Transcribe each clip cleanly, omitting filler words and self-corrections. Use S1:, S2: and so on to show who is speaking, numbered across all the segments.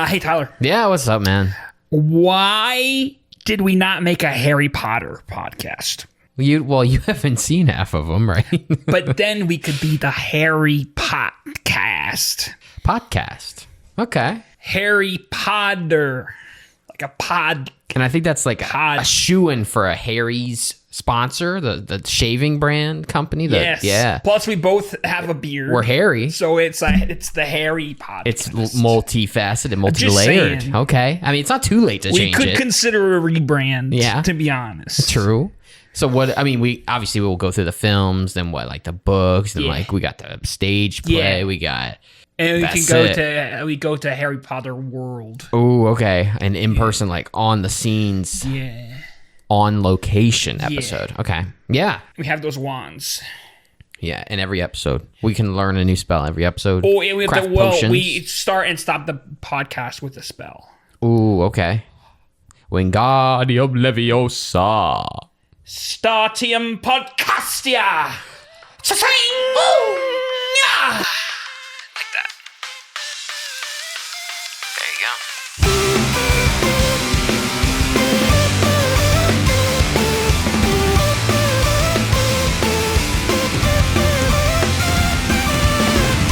S1: Hey, Tyler.
S2: Yeah, what's up, man?
S1: Why did we not make a Harry Potter podcast?
S2: You haven't seen half of them, right?
S1: But then we could be the Harry Podcast.
S2: Podcast. Okay.
S1: Harry Potter. Like a pod.
S2: And I think that's like a shoo-in for a Harry's sponsor, the shaving brand company.
S1: Yes.
S2: Yeah.
S1: Plus, we both have a beard.
S2: We're Harry.
S1: So it's the Harry Podcast.
S2: It's multifaceted, multi-layered. Okay. I mean, it's not too late to change it.
S1: We could consider a rebrand, to be honest.
S2: True. So what, I mean, we will go through the films, then like the books, and like we got the stage play, we got...
S1: And we go to Harry Potter World.
S2: Oh, okay. An in-person, like on the scenes, on location episode. Okay. Yeah.
S1: We have those wands.
S2: Yeah, in every episode. We can learn a new spell every episode.
S1: Oh, and we start and stop the podcast with a spell.
S2: Ooh, okay. Wingardium Leviosa.
S1: Startium Podcastia. Cha-ching! Yeah! Like that. There you go.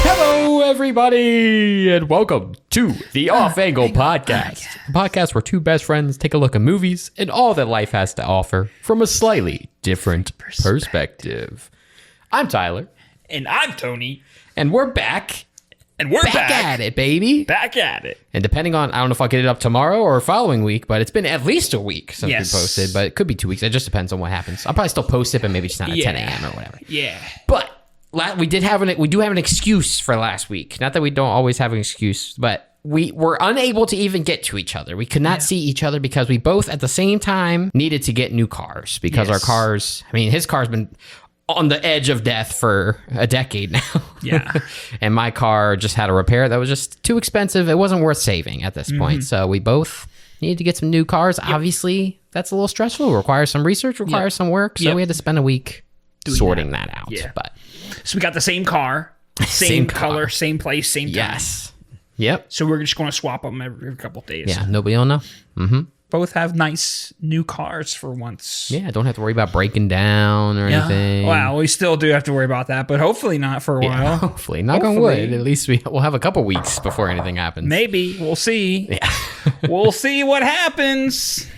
S2: Hello, everybody, and welcome to the Off Angle Podcast. A podcast where two best friends take a look at movies and all that life has to offer from a slightly different perspective. I'm Tyler.
S1: And I'm Tony.
S2: And we're back.
S1: And we're back
S2: at it, baby.
S1: Back at it.
S2: And depending on, I don't know if I'll get it up tomorrow or following week, but it's been at least a week since we posted, but it could be 2 weeks. It just depends on what happens. I'll probably still post it, but maybe just not at 10 a.m. or whatever.
S1: Yeah.
S2: But we do have an excuse for last week. Not that we don't always have an excuse, but we were unable to even get to each other. We could not see each other because we both at the same time needed to get new cars because our cars, I mean, his car's been on the edge of death for a decade now.
S1: Yeah.
S2: And my car just had a repair that was just too expensive. It wasn't worth saving at this point. So we both needed to get some new cars. Obviously, that's a little stressful. It requires some research, requires some work. So we had to spend a week sorting that out. Yeah. But
S1: so we got the same car, same color, same place, same time.
S2: Yes. Yep.
S1: So we're just going to swap them every couple of days.
S2: Yeah, nobody will know. Mm-hmm.
S1: Both have nice new cars for once.
S2: Yeah, don't have to worry about breaking down or anything.
S1: Well, we still do have to worry about that, but hopefully not for a while.
S2: Hopefully. Knock on wood. At least we'll have a couple weeks before anything happens.
S1: Maybe. We'll see.
S2: Yeah.
S1: We'll see what happens.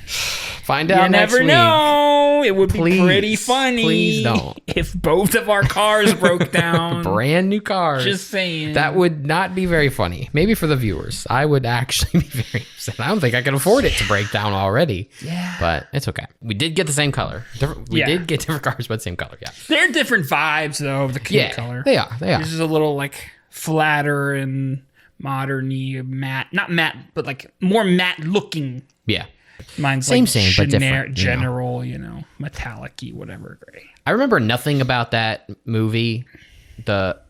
S2: Find out next week.
S1: You never know. It would be pretty funny.
S2: Please don't.
S1: If both of our cars broke down.
S2: Brand new cars.
S1: Just saying.
S2: That would not be very funny. Maybe for the viewers. I would actually be very upset. I don't think I can afford it to break down already. Yeah. But it's okay. We did get the same color. We did get different cars, but same color. Yeah.
S1: They're different vibes, though, of the color.
S2: They are.
S1: This is a little, like, flatter and modern-y, matte. Not matte, but, like, more matte-looking.
S2: Yeah.
S1: Mine's
S2: same,
S1: but
S2: different.
S1: General, metallic-y, whatever. Gray.
S2: I remember nothing about that movie. The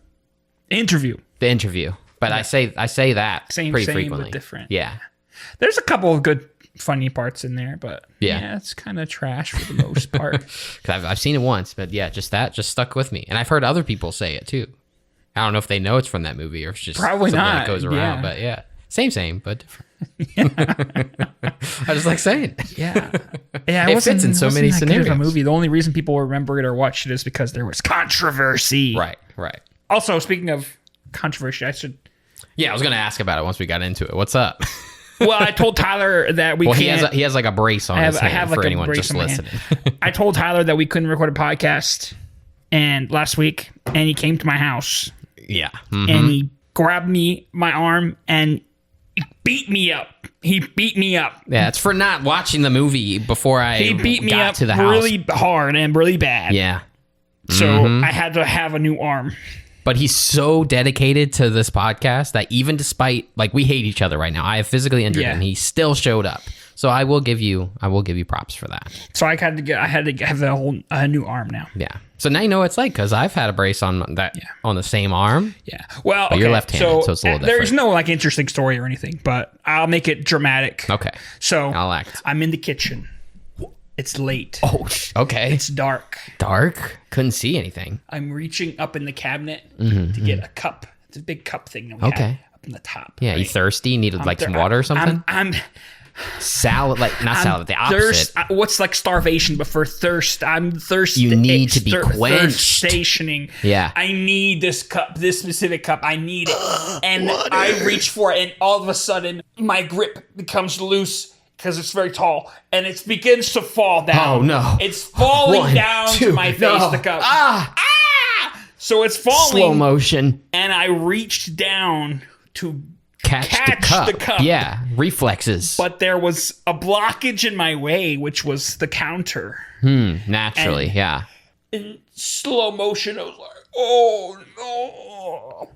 S1: interview.
S2: But I say that pretty frequently.
S1: But different.
S2: Yeah.
S1: There's a couple of good, funny parts in there, but it's kind of trash for the most part.
S2: Because I've seen it once, but just stuck with me. And I've heard other people say it too. I don't know if they know it's from that movie or if it's just
S1: probably
S2: something
S1: not.
S2: that goes around. But same, but different. I just like saying it.
S1: Yeah.
S2: It fits in so many scenarios.
S1: Good of a movie. The only reason people remember it or watch it is because there was controversy.
S2: Right.
S1: Also, speaking of controversy, I
S2: was going to ask about it once we got into it. What's up?
S1: Well, I told Tyler that we can't.
S2: He has like a brace on his hand for anyone just listening.
S1: I told Tyler that we couldn't record a podcast last week, and he came to my house.
S2: Yeah.
S1: Mm-hmm. And he grabbed my arm and beat me up. He beat me up.
S2: Yeah, it's for not watching the movie before
S1: he beat me
S2: got
S1: up
S2: to the house.
S1: Really hard and really bad.
S2: Yeah.
S1: So I had to have a new arm.
S2: But he's so dedicated to this podcast that even despite, like, we hate each other right now. I have physically injured him. He still showed up. So I will give you props for that.
S1: So I had to have a new arm now.
S2: Yeah. So now you know what it's like because I've had a brace on that on the same arm.
S1: Yeah. Well,
S2: but you're left-handed, so it's a little different.
S1: There's no like interesting story or anything, but I'll make it dramatic.
S2: Okay.
S1: So
S2: I'll act.
S1: I'm in the kitchen. It's late.
S2: Oh, okay.
S1: It's dark.
S2: Dark? Couldn't see anything.
S1: I'm reaching up in the cabinet to get a cup. It's a big cup thing that we have. from the top.
S2: Yeah, you thirsty? Needed like some water or something?
S1: I'm
S2: salad, like not salad, the opposite.
S1: What's like starvation, but for thirst, I'm thirsty.
S2: You need to be quenched.
S1: Stationing.
S2: Yeah.
S1: I need this cup, this specific cup. I need it. And I reach for it, and all of a sudden, my grip becomes loose because it's very tall, and it begins to fall down.
S2: Oh, no.
S1: It's falling down to my face, the cup. So it's falling.
S2: Slow motion.
S1: And I reached down to
S2: Catch the cup. Yeah, reflexes.
S1: But there was a blockage in my way, which was the counter.
S2: Naturally, yeah.
S1: In slow motion, I was like, oh no.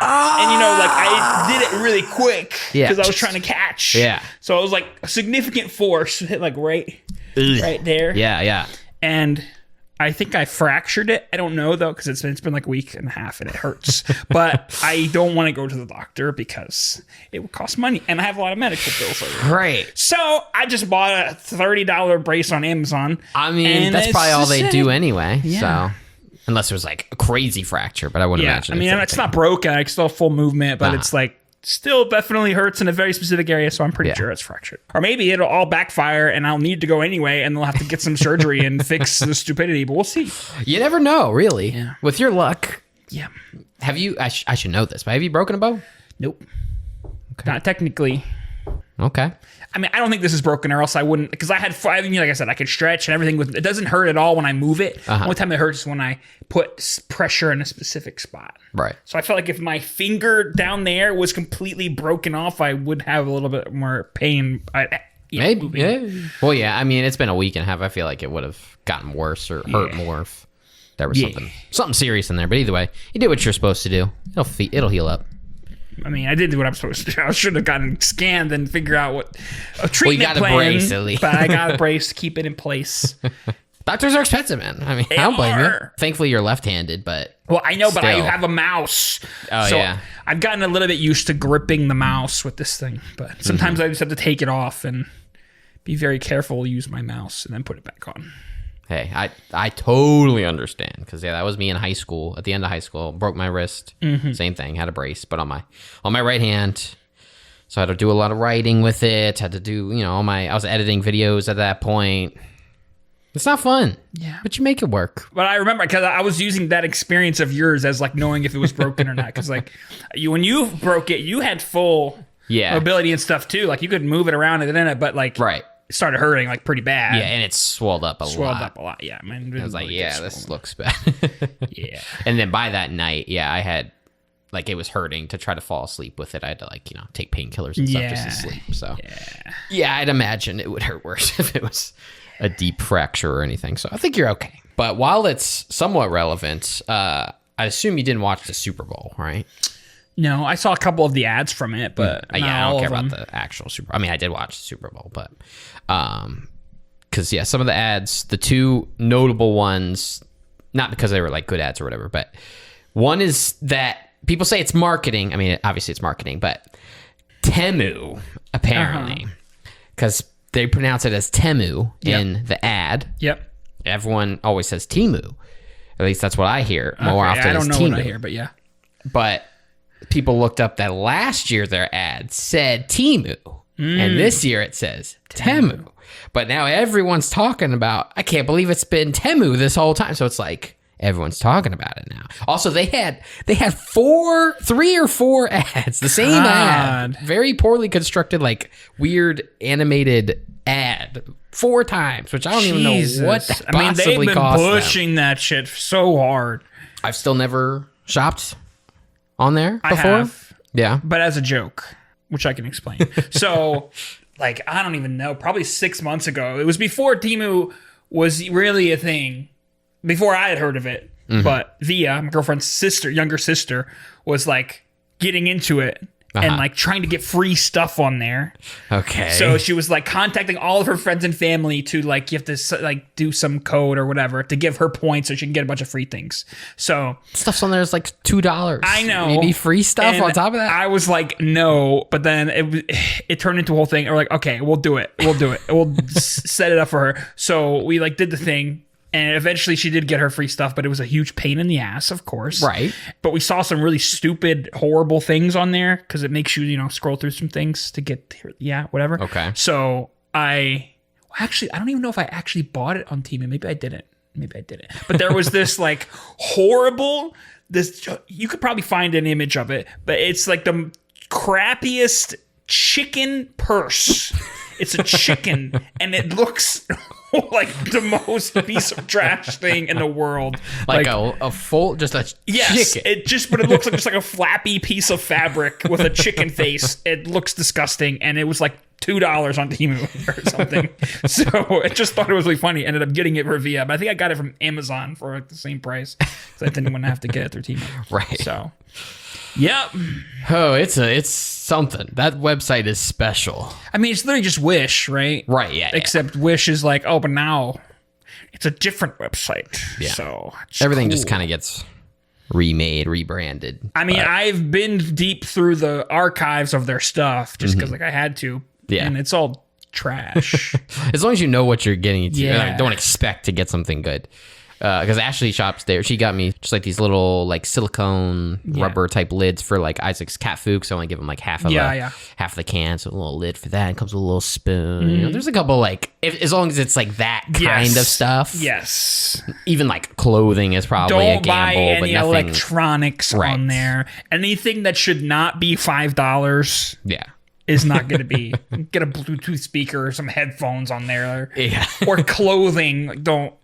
S1: And like I did it really quick because I was trying to catch.
S2: Yeah.
S1: So it was like a significant force hit like right there.
S2: Yeah.
S1: And I think I fractured it. I don't know though, because it's been like a week and a half and it hurts. But I don't want to go to the doctor because it would cost money, and I have a lot of medical bills already.
S2: Right.
S1: So I just bought a $30 brace on Amazon.
S2: I mean, that's probably all they do anyway.
S1: Yeah.
S2: So unless it was like a crazy fracture, but I wouldn't imagine.
S1: I mean, it's not broken. I still have full movement, but it's like still definitely hurts in a very specific area, so I'm pretty sure it's fractured. Or maybe it'll all backfire and I'll need to go anyway, and they'll have to get some surgery and fix the stupidity, but we'll see.
S2: You never know, really.
S1: Yeah.
S2: With your luck.
S1: Yeah.
S2: Have you, I should know this, but have you broken a bow?
S1: Nope. Okay. Not technically.
S2: Okay.
S1: I mean, I don't think this is broken, or else I wouldn't, because like I said, I can stretch and everything. It doesn't hurt at all when I move it. The only time it hurts is when I put pressure in a specific spot.
S2: Right.
S1: So I felt like if my finger down there was completely broken off, I would have a little bit more pain.
S2: Maybe. Yeah. Well, yeah. I mean, it's been a week and a half. I feel like it would have gotten worse or hurt more if there was something serious in there. But either way, you did what you're supposed to do. It'll heal up.
S1: I mean, I did what I'm supposed to do. I should have gotten scanned and figure out what a treatment
S2: plan. Well, you got a brace at least.
S1: But I got a brace to keep it in place.
S2: Doctors are expensive, man. I mean, I don't blame you. Thankfully, you're left-handed, but
S1: well, I know,
S2: still.
S1: but I have a mouse.
S2: Oh,
S1: so
S2: yeah.
S1: I've gotten a little bit used to gripping the mouse with this thing, but sometimes I just have to take it off and be very careful, use my mouse, and then put it back on.
S2: Hey, I totally understand, because that was me in high school. At the end of high school, broke my wrist. Same thing, had a brace, but on my right hand. So I had to do a lot of writing with it. Had to do I was editing videos at that point. It's not fun.
S1: Yeah,
S2: but you make it work.
S1: But I remember because I was using that experience of yours as like knowing if it was broken or not. Because like when you broke it, you had full mobility and stuff too. Like you could move it around and then but like
S2: right.
S1: It started hurting like pretty bad.
S2: Yeah, and it swelled up a lot.
S1: Yeah, man.
S2: I was like, this looks bad.
S1: Yeah. And
S2: then by that night, I had like it was hurting to try to fall asleep with it. I had to like take painkillers and stuff just to sleep. So I'd imagine it would hurt worse if it was a deep fracture or anything. So I think you're okay. But while it's somewhat relevant, I assume you didn't watch the Super Bowl, right?
S1: No, I saw a couple of the ads from it, but
S2: I don't care about the actual Super Bowl. I mean, I did watch the Super Bowl, but because some of the ads, the two notable ones, not because they were like good ads or whatever, but one is that people say it's marketing. I mean, obviously it's marketing, but Temu apparently, because they pronounce it as Temu in the ad.
S1: Yep.
S2: Everyone always says Temu. At least that's what I hear more often.
S1: I don't know
S2: Temu.
S1: what I hear, but yeah.
S2: But people looked up that last year their ad said Temu, and this year it says Temu. But now everyone's talking about, I can't believe it's been Temu this whole time. So it's like everyone's talking about it now. Also, they had 3 or 4 ads, the same ad, very poorly constructed, like weird animated ad 4 times, which I don't even know what that possibly cost them.
S1: They've been pushing that shit so hard.
S2: I've still never shopped on there before.
S1: I have.
S2: Yeah.
S1: But as a joke, which I can explain. So, like, I don't even know, probably 6 months ago. It was before Temu was really a thing, before I had heard of it. But Via, my girlfriend's younger sister, was like getting into it and like trying to get free stuff on there.
S2: Okay.
S1: So she was like contacting all of her friends and family to like, you have to like do some code or whatever to give her points so she can get a bunch of free things. So
S2: stuff's on there is like $2.
S1: I know.
S2: Maybe free stuff
S1: and
S2: on top of that.
S1: I was like, no, but then it turned into a whole thing. We're like, okay, we'll do it. We'll set it up for her. So we like did the thing. And eventually she did get her free stuff, but it was a huge pain in the ass, of course.
S2: Right.
S1: But we saw some really stupid, horrible things on there because it makes you, scroll through some things to get, whatever.
S2: Okay.
S1: So I don't even know if I actually bought it on Temu. Maybe I didn't. But there was this like horrible, you could probably find an image of it, but it's like the crappiest chicken purse. It's a chicken and it looks like the most piece of trash thing in the world.
S2: Like a full, just a
S1: yes,
S2: chicken.
S1: But it looks like just like a flappy piece of fabric with a chicken face. It looks disgusting, and it was like $2 on Temu or something. So I just thought it was really funny. Ended up getting it for via, but I think I got it from Amazon for like the same price. So I didn't want to have to get it through Temu.
S2: Right.
S1: So, yep.
S2: Oh, it's something. That website is special.
S1: I mean, it's literally just Wish, right?
S2: Right. Yeah.
S1: Except Wish is like, oh, but now it's a different website.
S2: Yeah.
S1: So
S2: everything
S1: cool.
S2: just kind of gets remade, rebranded.
S1: I mean, I've been deep through the archives of their stuff just because like I had to.
S2: Yeah.
S1: And it's all trash.
S2: As long as you know what you're getting into,
S1: Yeah.
S2: like, don't expect to get something good. Because Ashley shops there. She got me just like these little like silicone rubber type lids for like Isaac's cat food. Because I only give him like half of the can, so a little lid for that. And comes with a little spoon. There's a couple like as long as it's like that kind of stuff.
S1: Yes.
S2: Even like clothing is probably a
S1: Don't buy
S2: gamble, but
S1: any
S2: nothing.
S1: electronics on there. Anything that should not be $5.
S2: Yeah.
S1: Is not going to be. Get a Bluetooth speaker or some headphones on there.
S2: Yeah.
S1: Or clothing. Don't.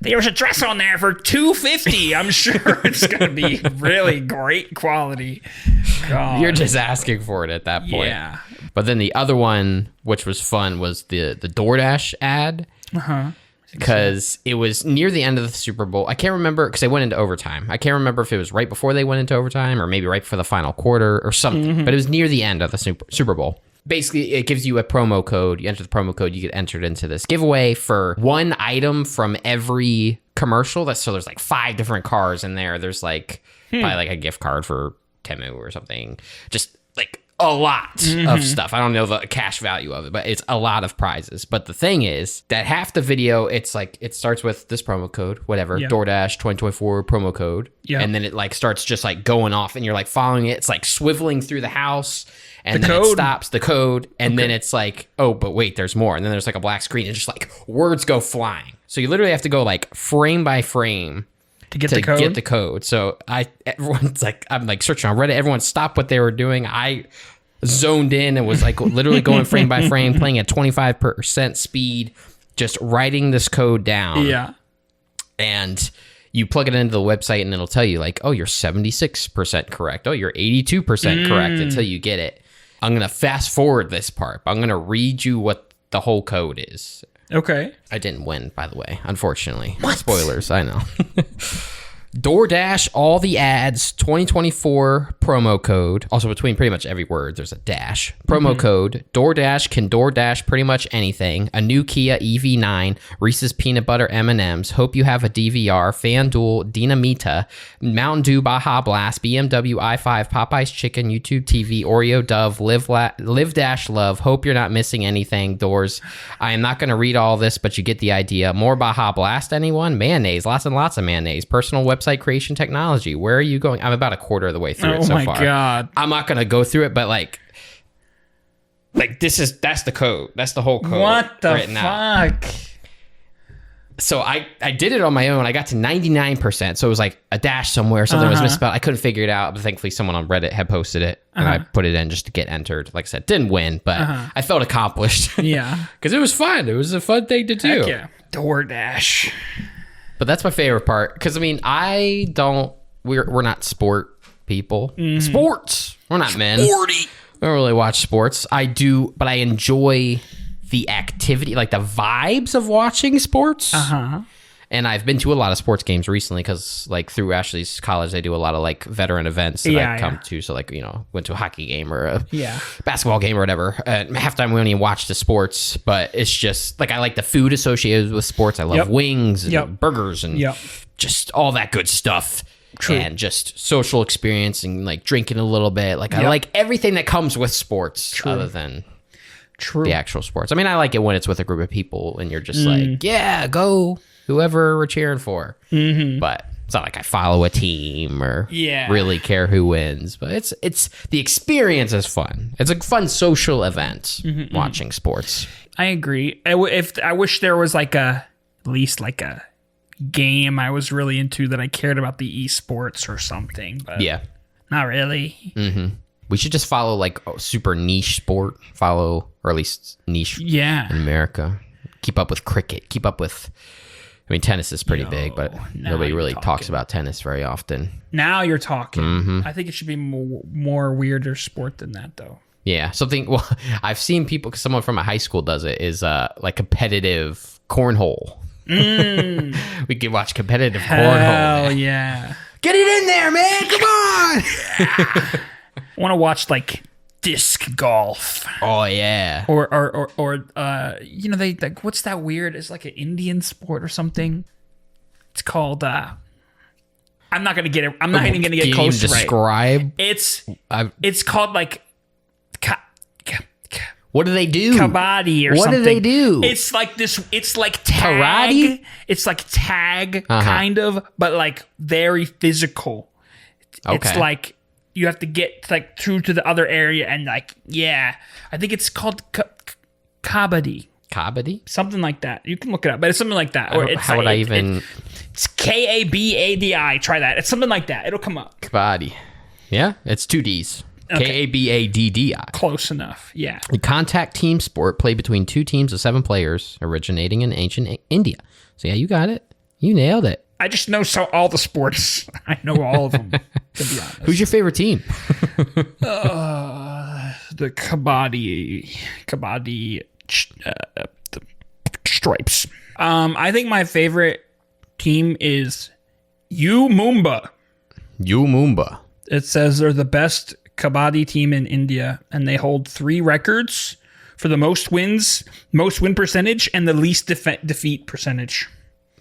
S1: There's a dress on there for $250. I'm sure it's going to be really great quality. God.
S2: You're just asking for it at that point.
S1: Yeah.
S2: But then the other one, which was fun, was the DoorDash ad.
S1: Uh-huh.
S2: Because it was near the end of the Super Bowl. I can't remember because they went into overtime. I can't remember if it was right before they went into overtime or maybe right before the final quarter or something. But it was near the end of the Super Bowl. Basically, it gives you a promo code. You enter the promo code, you get entered into this giveaway for one item from every commercial. So there's like 5 different cars in there. There's like probably like a gift card for Temu or something. Just like a lot of stuff. I don't know the cash value of it, but it's a lot of prizes. But the thing is that half the video, it's like it starts with this promo code, whatever, DoorDash 2024 promo code. Yeah. And then it like starts just like going off and you're like following it. It's like swiveling through the house. And then it stops the code, and then it's like, oh, but wait, there's more. And then there's like a black screen, and just like words go flying. So you literally have to go like frame by frame
S1: to get the
S2: code. So everyone's like, I'm like searching on Reddit. Everyone stopped what they were doing. I zoned in and was like literally going frame by frame, playing at 25% speed, just writing this code down.
S1: Yeah.
S2: And you plug it into the website, and it'll tell you like, oh, you're 76% correct. Oh, you're 82% correct until you get it. I'm going to fast forward this part. I'm going to read you what the whole code is.
S1: Okay.
S2: I didn't win, by the way, unfortunately. What? Spoilers, I know. DoorDash all the ads 2024 promo code. Also between pretty much every word, there's a dash. Promo code. DoorDash can DoorDash pretty much anything. A new Kia EV9, Reese's Peanut Butter M&Ms. Hope you have a DVR, FanDuel, Dinamita, Mountain Dew Baja Blast, BMW i5, Popeye's Chicken, YouTube TV, Oreo Dove, Live Dash Love. Hope you're not missing anything. Doors. I am not going to read all this, but you get the idea. More Baja Blast, anyone? Mayonnaise. Lots and lots of mayonnaise. Personal website creation technology. Where are you going? I'm about a quarter of the way through it so far.
S1: Oh my God.
S2: I'm not going to go through it, but like that's the code. That's the whole code.
S1: What the fuck?
S2: Out. So I did it on my own. I got to 99%. So it was like a dash somewhere. Something was misspelled. I couldn't figure it out, but thankfully someone on Reddit had posted it and I put it in just to get entered. Like I said, didn't win, but I felt accomplished.
S1: Yeah.
S2: Because it was fun. It was a fun thing to do.
S1: Heck yeah. DoorDash.
S2: But that's my favorite part. Because, I mean, we're not sport people. Sports. We're not men.
S1: Sporty.
S2: I don't really watch sports. I do, but I enjoy the activity, like the vibes of watching sports. And I've been to a lot of sports games recently because, like, through Ashley's college, they do a lot of, like, veteran events that I come to. So, like, went to a hockey game or a basketball game or whatever. Halftime, we only watch the sports, but it's just, like, I like the food associated with sports. I love wings and burgers and just all that good stuff. True. And just social experience and, like, drinking a little bit. Like, I like everything that comes with sports other than the actual sports. I mean, I like it when it's with a group of people and you're just like, yeah, go whoever we're cheering for. But it's not like I follow a team or really care who wins. But it's the experience is fun. It's a fun social event watching sports.
S1: I agree. I wish there was at least a game I was really into that I cared about the esports or something. But not really.
S2: We should just follow like a super niche sport. Or at least niche in America. Keep up with cricket. Keep up with... I mean, tennis is pretty big, but nobody really talks about tennis very often. Now you're talking. I think it should be more weirder sport than that, though. Yeah, something. Well, I've seen people. Cause someone from my high school does it. Is like competitive cornhole. We can watch competitive cornhole. Hell yeah! Get it in there, man! Come on! I want to watch like disc golf. Oh yeah. Or they like, what's that weird? It's like an Indian sport or something. It's called I'm not gonna get it. I'm not even gonna get close to describe. Right. It's called like what do they do? Kabaddi or something. What do they do? It's like this. It's like tag. Karate? It's like tag, kind of, but like very physical. Okay. It's like you have to get like through to the other area and like, I think it's called kabaddi. Kabaddi? Something like that. You can look it up, but it's something like that. Or it's how would I even? It's Kabaddi. Try that. It's something like that. It'll come up. Kabaddi. Yeah, it's 2 Ds. Okay. Kabaddi. Close enough. Yeah. A contact team sport played between 2 teams of 7 players, originating in ancient India. So yeah, you got it. You nailed it. I just know all the sports. I know all of them, to be honest. Who's your favorite team? The Kabaddi the Stripes. I think my favorite team is Mumba. Mumba. It says they're the best Kabaddi team in India, and they hold 3 records for the most wins, most win percentage, and the least defeat percentage.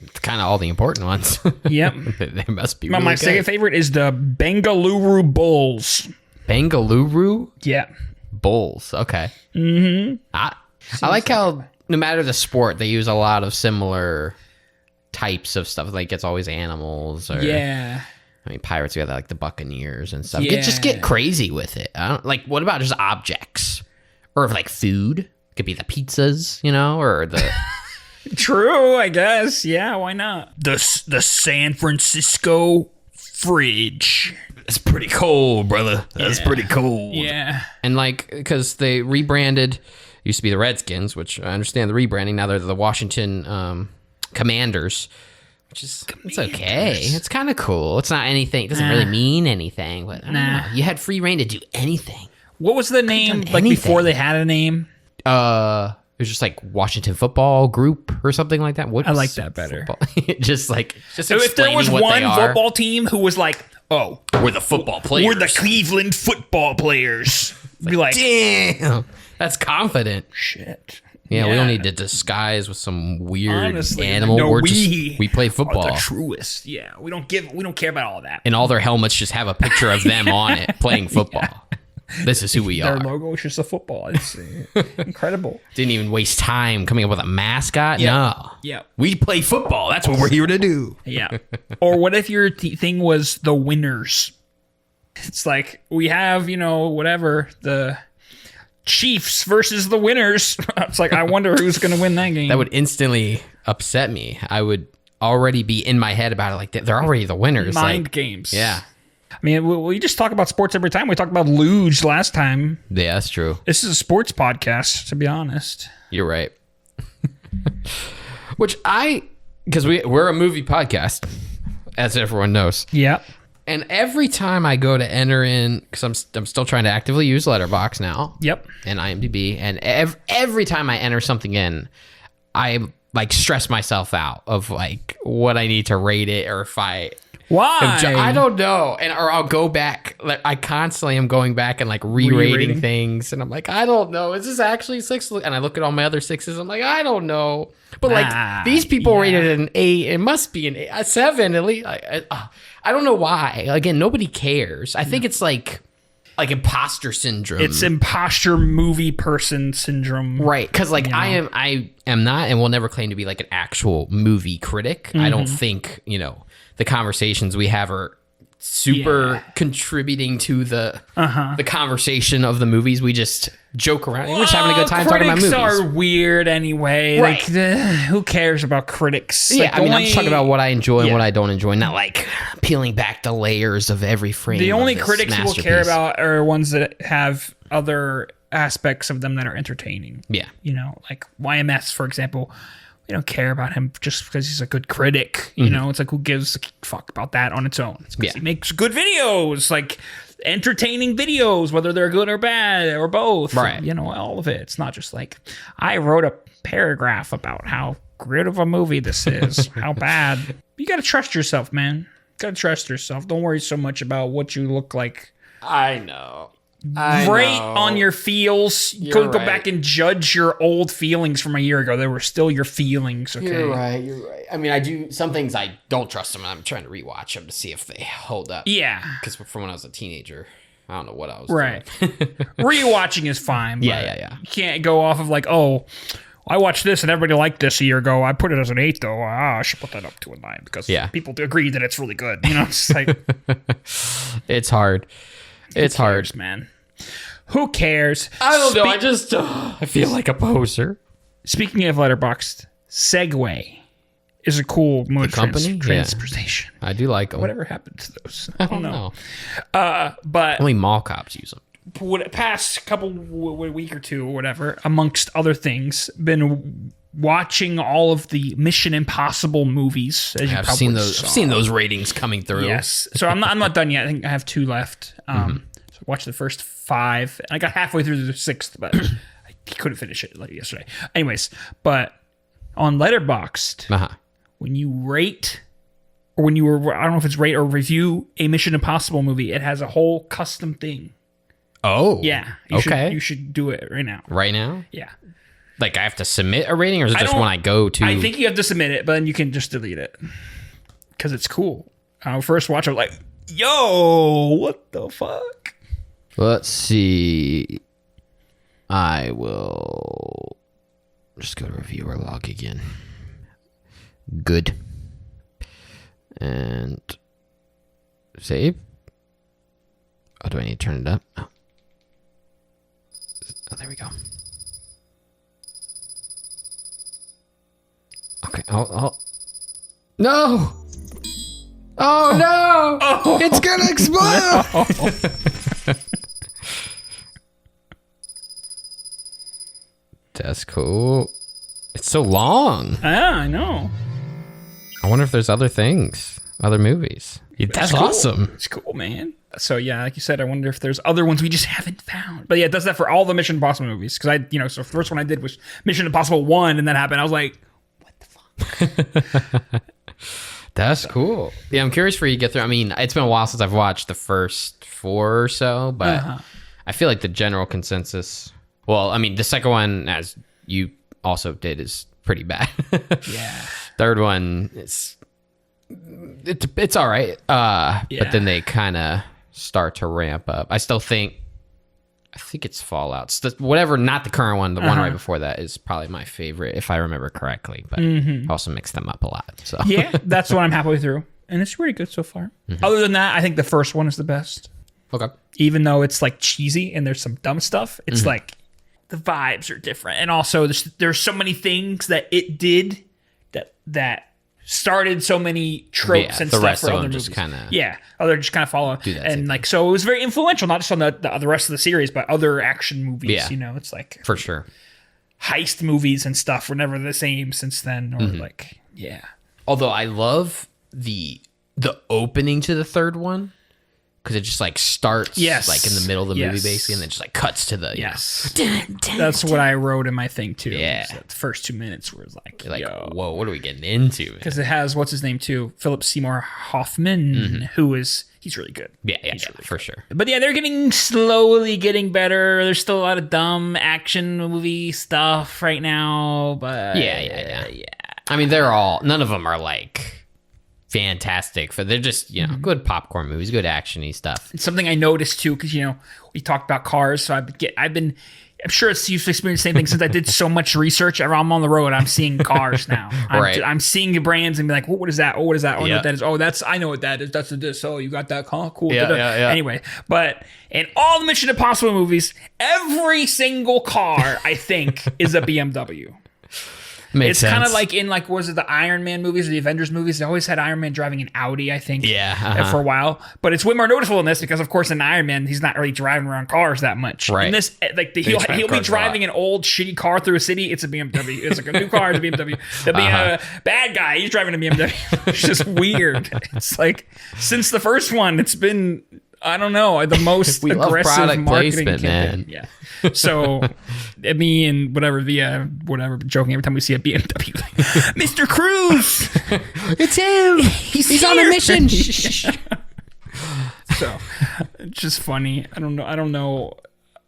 S2: It's kind of all the important ones. Yep. They must be really my second favorite is the Bengaluru Bulls. Bengaluru? Yeah. Bulls. Okay. Mm-hmm. I like how no matter the sport, they use a lot of similar types of stuff. Like it's always animals or... Yeah. I mean, pirates, we have like the Buccaneers and stuff. Yeah. Just get crazy with it. I don't like. What about just objects or like food? It could be the pizzas, or the. True, I guess. Yeah, why not? The San Francisco fridge. That's pretty cold, brother. That's pretty cold. Yeah. And like, because they rebranded, used to be the Redskins, which I understand the rebranding. Now they're the Washington Commanders. Which is, it's okay. It's kind of cool. It's not anything. It doesn't really mean anything. But I don't know. You had free reign to do anything. What was the name like before they had a name? It was just like Washington Football Group or something like that. I like that better. just so if there was one football team who was like, oh, we're the football players. We're the Cleveland football players. Be like, damn, that's confident. Shit. Yeah, we don't need to disguise with some weird animal. No, we play football. Are the truest. Yeah, we don't care about all that. And all their helmets just have a picture of them on it playing football. This is who we are. Their logo is just a football. It's incredible. Didn't even waste time coming up with a mascot. Yep. No. Yeah. We play football. That's what we're here to do. Yeah. Or what if your thing was the winners? It's like we have, whatever the Chiefs versus the winners. It's like, I wonder who's going to win that game. That would instantly upset me. I would already be in my head about it. Like, they're already the winners. Mind games. Yeah. I mean, we just talk about sports every time. We talked about luge last time. Yeah, that's true. This is a sports podcast, to be honest. You're right. Because we're a movie podcast, as everyone knows. Yeah. And every time I go to enter in, because I'm still trying to actively use Letterboxd now. Yep. And IMDb. And every time I enter something in, I like stress myself out of like what I need to rate it or if I... Why? I don't know. Or I'll go back. Like, I constantly am going back and like re-rating things. And I'm like, I don't know. Is this actually 6? And I look at all my other 6s. I'm like, I don't know. But like these people rated it an 8. It must be a 7 at least. I don't know why. Again, nobody cares. I think it's like like imposter syndrome.
S1: It's imposter movie person syndrome.
S2: Right. Because like I am not and will never claim to be like an actual movie critic. I don't think, the conversations we have are super contributing to the conversation of the movies. We just joke around. We're just having a good time talking about movies.
S1: Critics are weird anyway.
S2: Right.
S1: Like, who cares about critics?
S2: Yeah,
S1: like,
S2: I mean, I'm just talking about what I enjoy and what I don't enjoy, not like peeling back the layers of every frame.
S1: The only
S2: of this
S1: critics we'll
S2: masterpiece.
S1: care about are ones that have other aspects of them that are entertaining.
S2: Yeah.
S1: Like YMS, for example. We don't care about him just because he's a good critic. It's like, who gives a fuck about that on its own? It's because he makes good videos, like entertaining videos, whether they're good or bad or both.
S2: Right.
S1: All of it. It's not just like, I wrote a paragraph about how great of a movie this is, how bad. You got to trust yourself, man. Got to trust yourself. Don't worry so much about what you look like.
S2: I know.
S1: Rate on your feels. Go back and judge your old feelings from a year ago. They were still your feelings. Okay.
S2: You're right. I mean, I do some things I don't trust them, and I'm trying to rewatch them to see if they hold up.
S1: Yeah.
S2: Because from when I was a teenager, I don't know what I was
S1: doing. Rewatching is fine. But
S2: Yeah.
S1: You can't go off of like, oh, I watched this and everybody liked this a year ago. I put it as an 8 though. I should put that up to a 9 because people agree that it's really good. It's like
S2: it's hard. It's hard,
S1: man. Who cares?
S2: I don't know. I just I feel like a poser.
S1: Speaking of Letterboxd, Segway is a cool mode transportation.
S2: I do like them.
S1: Whatever happened to those? I don't know. But
S2: only mall cops use them.
S1: Past couple week or two or whatever, amongst other things, been watching all of the Mission Impossible movies. As you
S2: I've seen those. I've seen those ratings coming through.
S1: Yes. So I'm not done yet. I think I have 2 left. So I watched the first 5, and I got halfway through the 6th, but I couldn't finish it like yesterday. Anyways, but on Letterboxd, when you rate, or when you I don't know if it's rate or review a Mission Impossible movie, it has a whole custom thing.
S2: Oh,
S1: yeah. You should do it right now.
S2: Right now?
S1: Yeah.
S2: Like I have to submit a rating, or is it just when I go to?
S1: I think you have to submit it, but then you can just delete it because it's cool. First watch, I was like, "Yo, what the fuck?"
S2: Let's see. I will just go to reviewer log again. Good. And save. Oh, do I need to turn it up? Oh, there we go. Okay. Oh. No! Oh no! Oh, it's gonna explode! No. That's cool. It's so long.
S1: Yeah, I know.
S2: I wonder if there's other things, other movies. That's
S1: cool.
S2: Awesome.
S1: It's cool, man. So yeah, like you said, I wonder if there's other ones we just haven't found. But yeah, it does that for all the Mission Impossible movies. Because so the first one I did was Mission Impossible 1, and that happened. I was like, what the fuck?
S2: That's cool. Yeah, I'm curious for you to get through. I mean, it's been a while since I've watched the first 4 or so, but I feel like the general consensus. Well, I mean, the second one, as you also did, is pretty bad.
S1: Yeah.
S2: Third one, it's all right. But then they kind of start to ramp up. I think it's Fallout. Whatever, not the current one. The one right before that is probably my favorite, if I remember correctly. But I also mix them up a lot. So
S1: yeah, that's what I'm halfway through, and it's pretty good so far. Other than that, I think the first one is the best.
S2: Okay.
S1: Even though it's like cheesy and there's some dumb stuff, it's like the vibes are different, and also there's so many things that it did that started so many tropes and
S2: the
S1: stuff
S2: rest
S1: for
S2: of
S1: other
S2: them
S1: movies.
S2: just kind of
S1: other just kind of follow, and like so it was very influential, not just on the rest of the series, but other action movies.
S2: Yeah.
S1: It's like
S2: for sure
S1: heist movies and stuff were never the same since then, or like
S2: Although I love the opening to the third one. Because it just like starts like in the middle of the movie basically, and then just like cuts to the
S1: That's what I wrote in my thing too.
S2: Yeah,
S1: the first 2 minutes were like
S2: whoa, what are we getting into?
S1: Because it has what's his name too, Philip Seymour Hoffman, he's really good.
S2: Yeah, he's really for sure.
S1: But yeah, they're slowly getting better. There's still a lot of dumb action movie stuff right now, but
S2: yeah. I mean, none of them are like fantastic. They're just, good popcorn movies, good actiony stuff.
S1: It's something I noticed too, because we talked about cars, so I'm sure it's you've experienced the same thing since I did so much research. I'm on the road, I'm seeing cars now. I'm seeing the brands and be like, what is that? Oh, what is that? Oh, I know what that is. Oh, I know what that is. That's this. Oh, you got that? Huh? Cool.
S2: Yeah.
S1: Anyway, but in all the Mission Impossible movies, every single car I think is a BMW.
S2: Makes sense.
S1: Kind of like in was it the Iron Man movies or the Avengers movies? They always had Iron Man driving an Audi, I think.
S2: Yeah.
S1: For a while, but it's way more noticeable in this because, of course, in Iron Man he's not really driving around cars that much.
S2: Right.
S1: In this, he'll be driving an old shitty car through a city. It's a BMW. It's like a new car. It's a BMW. There'll be a bad guy. He's driving a BMW. It's just weird. It's like since the first one, it's been. I don't know, the most
S2: we
S1: aggressive
S2: love product
S1: marketing
S2: placement,
S1: campaign.
S2: man.
S1: Yeah. So me and whatever joking every time we see a BMW, like, Mr. Cruz,
S2: it's him. He's on a mission.
S1: So it's just funny. I don't know.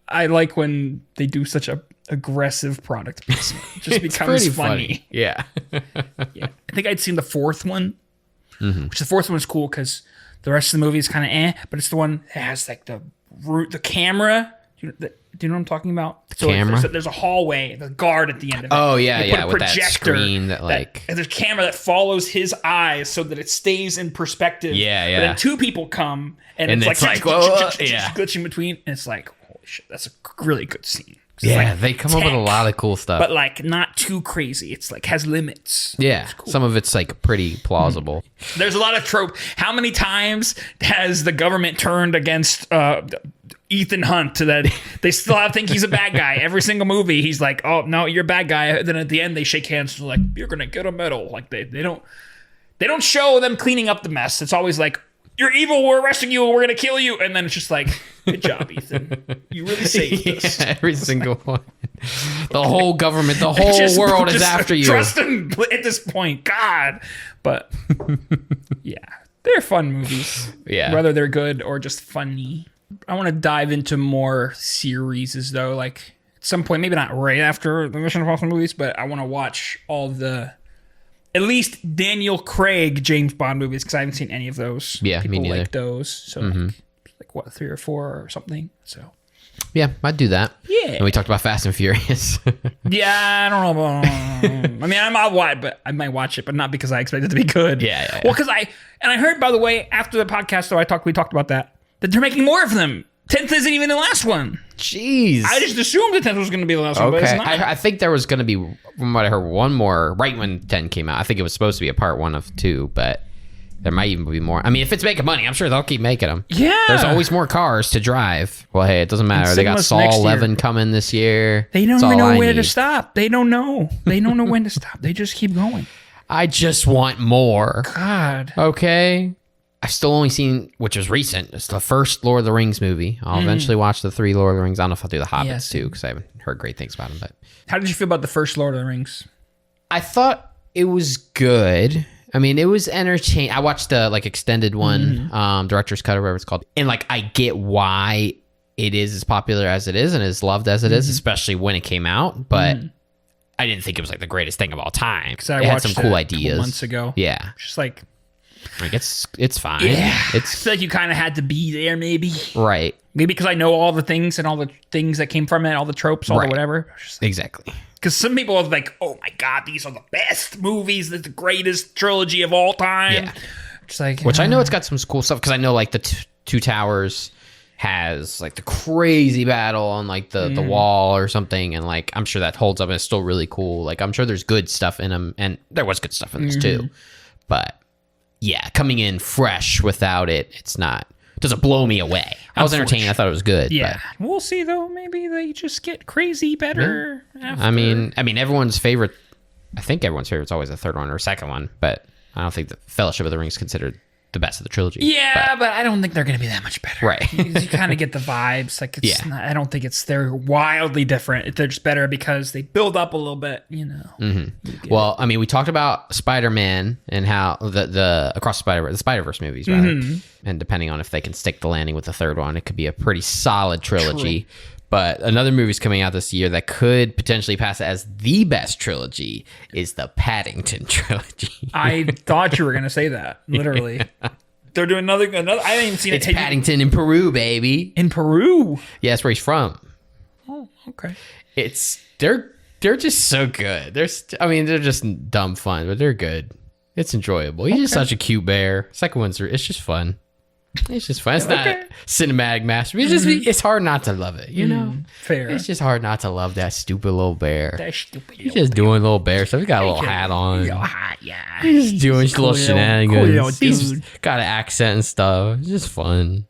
S1: I like when they do such a aggressive product placement. It just becomes funny.
S2: Yeah.
S1: Yeah. I think I'd seen the fourth one, which the fourth one is cool because the rest of the movie is kind of but it's the one that has like the camera. Do you know what I'm talking about?
S2: Camera?
S1: There's a hallway, the guard at the end of it.
S2: Oh, yeah,
S1: They put a
S2: with that
S1: projector
S2: screen that
S1: and there's a camera that follows his eyes so that it stays in perspective.
S2: Yeah.
S1: But then two people come and it's like glitching between. And it's like, holy shit, that's a really good scene.
S2: Yeah, they come up with a lot of cool stuff.
S1: But like not too crazy. It's like has limits.
S2: Yeah, cool. Some of it's like pretty plausible.
S1: There's a lot of trope. How many times has the government turned against Ethan Hunt to that they still think he's a bad guy? Every single movie he's like, oh no, you're a bad guy. Then at the end they shake hands and like, you're gonna get a medal. Like they don't show them cleaning up the mess. It's always like, you're evil, we're arresting you, we're gonna kill you, and then it's just like, good job, Ethan. You really saved us.
S2: Every single one. The whole government, the whole world is after you.
S1: Trust him at this point, God. But yeah, they're fun movies.
S2: Yeah,
S1: whether they're good or just funny. I want to dive into more series though. Like at some point, maybe not right after the Mission Impossible movies, but I want to watch all the. At least Daniel Craig James Bond movies because I haven't seen any of those.
S2: Yeah,
S1: people
S2: me neither.
S1: like those. So like what 3 or 4 or something. So
S2: yeah, I'd do that.
S1: Yeah,
S2: and we talked about Fast and Furious.
S1: Yeah, I don't know. I mean, I might watch it, but not because I expect it to be good.
S2: Yeah.
S1: Well, because I heard, by the way, after the podcast, though, we talked about that they're making more of them. 10th isn't even the last one.
S2: Jeez.
S1: I just assumed the 10th was going to be the last one, but it's not.
S2: I think there was going to be, from what I heard, one more right when 10 came out. I think it was supposed to be a part 1 of 2, but there might even be more. I mean, if it's making money, I'm sure they'll keep making them.
S1: Yeah.
S2: There's always more cars to drive. Well, hey, it doesn't matter. They got Saw 11 coming this year.
S1: They don't even know where to stop. They don't know. They don't know when to stop. They just keep going.
S2: I just want more.
S1: God.
S2: Okay. I've still only seen, which was recent, it's the first Lord of the Rings movie. I'll eventually watch the 3 Lord of the Rings. I don't know if I'll do the Hobbits too, because I haven't heard great things about them. But
S1: how did you feel about the first Lord of the Rings?
S2: I thought it was good. I mean, it was entertaining. I watched the extended one, director's cut or whatever it's called. And I get why it is as popular as it is and as loved as it is, especially when it came out. But I didn't think it was the greatest thing of all time.
S1: Because I
S2: watched
S1: had
S2: some cool ideas.
S1: A couple months ago.
S2: Yeah.
S1: Just like...
S2: it's fine.
S1: Yeah,
S2: I
S1: feel like you kind of had to be there, maybe.
S2: Right.
S1: Maybe because I know all the things and all the things that came from it, all the tropes, all the whatever.
S2: Exactly.
S1: Because some people are like, "Oh my god, these are the best movies. That's the greatest trilogy of all time."
S2: Yeah.
S1: Just like,
S2: which I know it's got some cool stuff because I know the Two Towers has the crazy battle on the wall or something, and I'm sure that holds up and it's still really cool. I'm sure there's good stuff in them, and there was good stuff in this too, but. Yeah, coming in fresh without it, doesn't blow me away. I was entertained. I thought it was good.
S1: Yeah, but we'll see though. Maybe they just get crazy better. After.
S2: I mean, everyone's favorite. I think everyone's favorite is always the third one or second one, but I don't think the Fellowship of the Ring is considered the best of the trilogy.
S1: Yeah, but I don't think they're going to be that much better.
S2: Right.
S1: You kind of get the vibes. It's not, I don't think they're wildly different. They're just better because they build up a little bit,
S2: Well, I mean, we talked about Spider-Man and how the Across the Spider-Verse movies, rather. And depending on if they can stick the landing with the third one, it could be a pretty solid trilogy. True. But another movie's coming out this year that could potentially pass as the best trilogy is the Paddington trilogy.
S1: I thought you were going to say that, literally. They're doing another. I haven't even seen it.
S2: It's Paddington in Peru, baby.
S1: In Peru?
S2: Yeah, that's where he's from.
S1: Oh, okay.
S2: They're just so good. They're just dumb fun, but they're good. It's enjoyable. He's just such a cute bear. Second one's it's just fun. It's just fun. It's not cinematic masterpiece. It's hard not to love it, you know?
S1: Fair.
S2: It's just hard not to love that stupid little bear.
S1: That stupid
S2: He's just doing little bear stuff. He got a little hat on.
S1: Yeah.
S2: He's just doing little shenanigans.
S1: Cool
S2: He's
S1: dude.
S2: got an accent and stuff. It's just fun.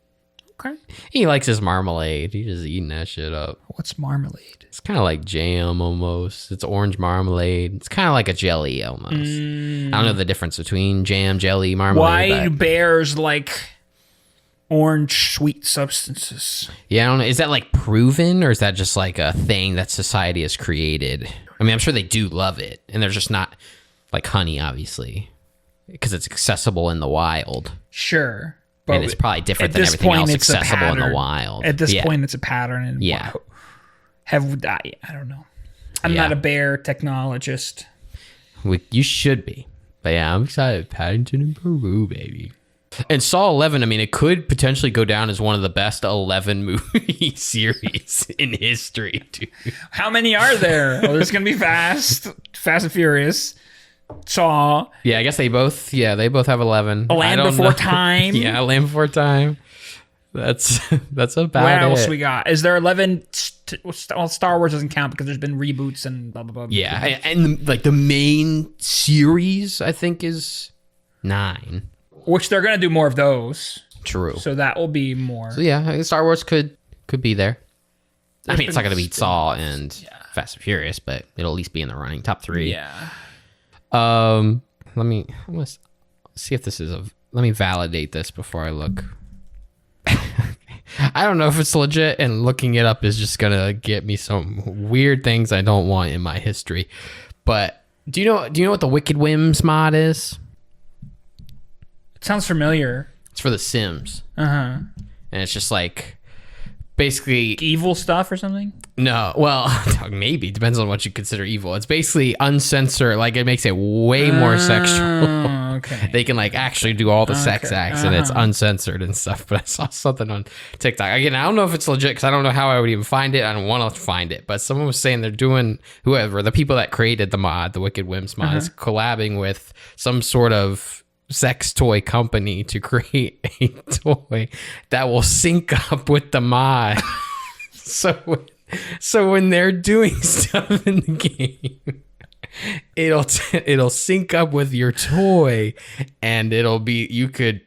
S1: Okay.
S2: He likes his marmalade. He's just eating that shit up.
S1: What's marmalade?
S2: It's kind of like jam almost. It's orange marmalade. It's kind of like a jelly almost. I don't know the difference between jam, jelly, marmalade.
S1: Why do bears like orange sweet substances?
S2: Yeah, I don't know. Is that like proven, or is that just like a thing that society has created? I mean, I'm sure they do love it, and they're just not like honey, obviously, because it's accessible in the wild.
S1: Sure.
S2: And it's probably different than everything else accessible in the wild.
S1: At this point, it's a pattern. And
S2: yeah.
S1: I don't know. I'm not a bear technologist.
S2: You should be. But yeah, I'm excited. Paddington in Peru, baby. And Saw 11, I mean, it could potentially go down as one of the best 11 movie series in history, dude.
S1: How many are there? Oh, there's going to be Fast and Furious. Saw.
S2: Yeah, I guess they both have 11.
S1: A Land Before Time.
S2: Yeah, A Land Before Time. That's about it.
S1: What else we got? Is there 11? Star Wars doesn't count because there's been reboots and blah, blah, blah.
S2: Yeah, and the main series, I think, is 9.
S1: Which they're going to do more of those.
S2: True.
S1: So that will be more.
S2: So yeah, I think Star Wars could be there. I mean, it's not going to beat Saw and Fast and Furious, but it'll at least be in the running top 3.
S1: Yeah.
S2: I'm gonna see if this is let me validate this before I look. I don't know if it's legit, and looking it up is just gonna get me some weird things I don't want in my history. But do you know what the Wicked Whims mod is?
S1: It sounds familiar.
S2: It's for The Sims.
S1: And
S2: it's just like basically
S1: evil stuff or something?
S2: No, well, maybe. Depends on what you consider evil. It's basically uncensored. Like, it makes it way more sexual.
S1: Okay.
S2: They can, like, actually do all the sex acts, and it's uncensored and stuff. But I saw something on TikTok. Again, I don't know if it's legit, because I don't know how I would even find it. I don't want to find it. But someone was saying they're doing, the people that created the mod, the Wicked Whims mod, is collabing with some sort of sex toy company to create a toy that will sync up with the mod. So when they're doing stuff in the game, it'll sync up with your toy, and it'll be, you could,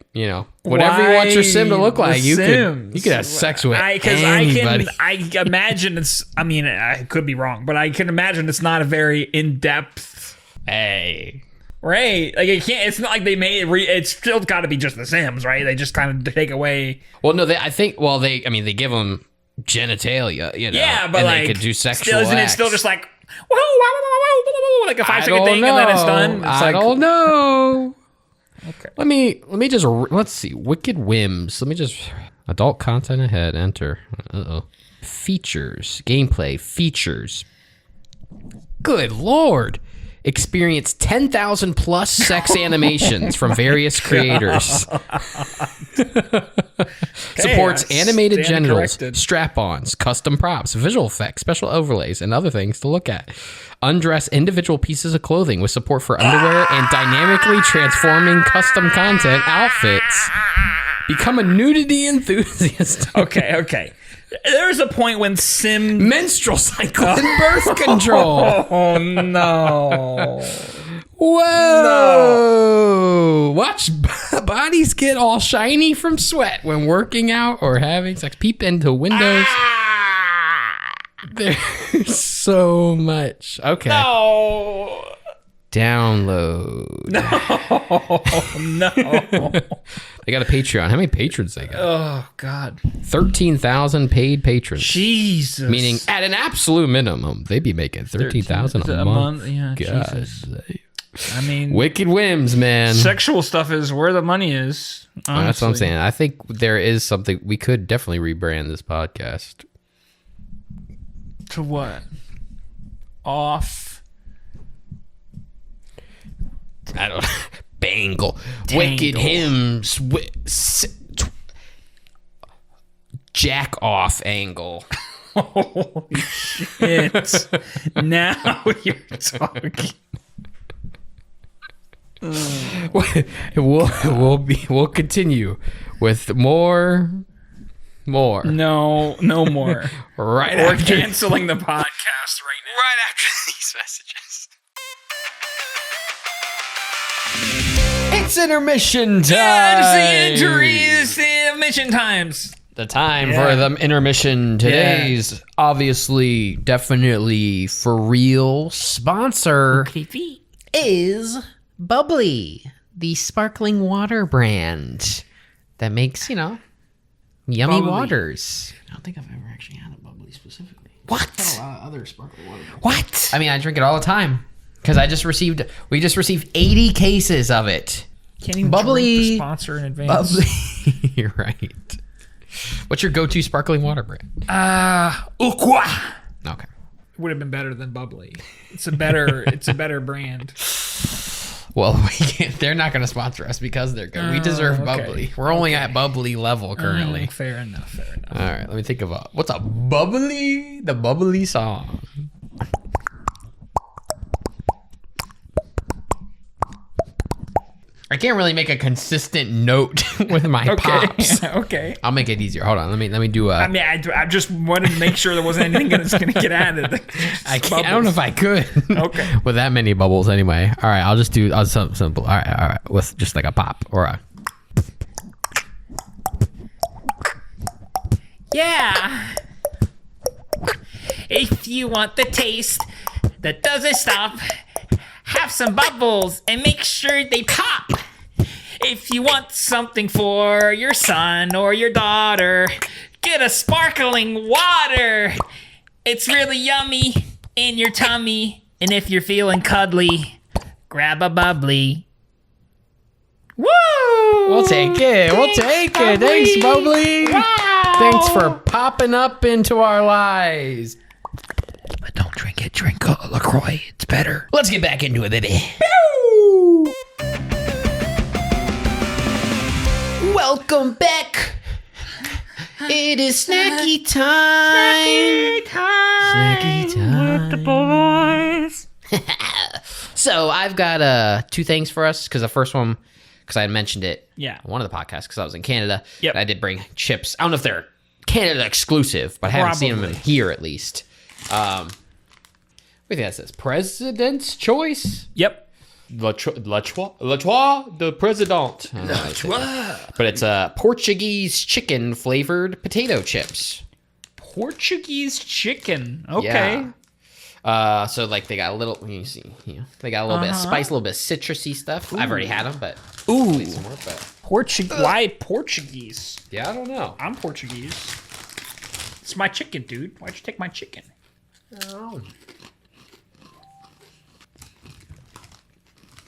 S2: whatever you want your sim to look like, you could have sex with anybody.
S1: I imagine I could be wrong, but I can imagine it's not a very in-depth.
S2: Hey.
S1: Right, like it's not like they made it's still got to be just The Sims, right? They just kind of take away.
S2: Well, no, they give them genitalia,
S1: Yeah, but
S2: and
S1: like,
S2: they could do sexual
S1: isn't
S2: acts.
S1: it still just like like a 5-second thing and then it's done?
S2: I don't know.
S1: Okay.
S2: Let me just let's see. Wicked Whims. Let me just adult content ahead. Enter. Features. Gameplay features. Good Lord. Experience 10,000 plus sex animations from various creators. Supports animated genitals, strap-ons, custom props, visual effects, special overlays, and other things to look at. Undress individual pieces of clothing with support for underwear and dynamically transforming custom content outfits. Become a nudity enthusiast.
S1: Okay. There's a point when
S2: menstrual cycle and birth control.
S1: Oh no.
S2: Whoa. No. Watch bodies get all shiny from sweat when working out or having sex. Peep into windows. There's so much. Okay.
S1: No.
S2: Download.
S1: No.
S2: They got a Patreon. How many patrons they got?
S1: Oh, God.
S2: 13,000 paid patrons.
S1: Jesus.
S2: Meaning, at an absolute minimum, they'd be making 13,000 a month.
S1: Yeah,
S2: God.
S1: Jesus. I mean,
S2: Wicked Whims, man.
S1: Sexual stuff is where the money is. Honestly.
S2: That's what I'm saying. I think there is something. We could definitely rebrand this podcast.
S1: To what? Off.
S2: I don't know. Bangle.
S1: Tangle.
S2: Wicked Hymns. Jack off angle.
S1: Holy shit. Now you're talking.
S2: We'll continue with more.
S1: No more.
S2: Right
S1: We're
S2: after
S1: canceling the podcast right now.
S2: right after these messages. It's intermission time.
S1: Yeah, it's the injuries, the intermission times.
S2: The time for the intermission. Today's obviously, definitely, for real sponsor is Bubly, the sparkling water brand that makes, yummy
S1: Bubly.
S2: waters.
S3: I don't think I've ever actually had a Bubly specifically.
S2: What?
S3: I've had a lot of other sparkling water.
S2: What? I mean, I drink it all the time because we just received 80 cases of it.
S1: Can't even
S2: Bubly.
S1: drink the sponsor in advance.
S2: Bubly. You're right. What's your go-to sparkling water brand?
S1: Uqua.
S2: Okay.
S1: Would have been better than Bubly. It's a better brand.
S2: Well, they're not going to sponsor us because they're good. We deserve
S1: okay.
S2: Bubly. We're only at Bubly level currently.
S1: Fair enough.
S2: All right, let me think about what's a Bubly, the Bubly song. I can't really make a consistent note with my pops.
S1: Okay.
S2: I'll make it easier. Hold on. Let me do a.
S1: I mean, I just wanted to make sure there wasn't anything that's going to get added.
S2: I can't. I don't know if I could.
S1: Okay.
S2: With that many bubbles, anyway. All right. I'll just do something simple. All right. With just like a pop or a.
S1: Yeah. If you want the taste that doesn't stop, have some bubbles and make sure they pop. If you want something for your son or your daughter, get a sparkling water. It's really yummy in your tummy. And if you're feeling cuddly, grab a Bubly. Woo!
S2: We'll take it. We'll take it. Thanks, Bubly.
S1: Wow.
S2: Thanks for popping up into our lives.
S1: But don't drink it. Drink LaCroix. It's better.
S2: Let's get back into it, baby. Welcome back. It is snacky time. Snacky time.
S1: With the boys.
S2: So I've got two things for us because the first one, because I had mentioned it, one of the podcasts because I was in Canada.
S1: Yep.
S2: I did bring chips. I don't know if they're Canada exclusive, but I haven't seen them in here at least. What do you think that says? President's choice.
S1: Yep.
S2: La Trois de President. But it's Portuguese chicken flavored potato chips.
S1: Portuguese chicken. Okay.
S2: Yeah. So like they got a little, you see, they got a little bit of spice, a little bit of citrusy stuff. I've already had them, but
S1: Ooh.
S2: some more, but
S1: Why Portuguese?
S2: yeah, I don't know.
S1: I'm Portuguese. It's my chicken, dude. Why'd you take my chicken?
S2: Oh.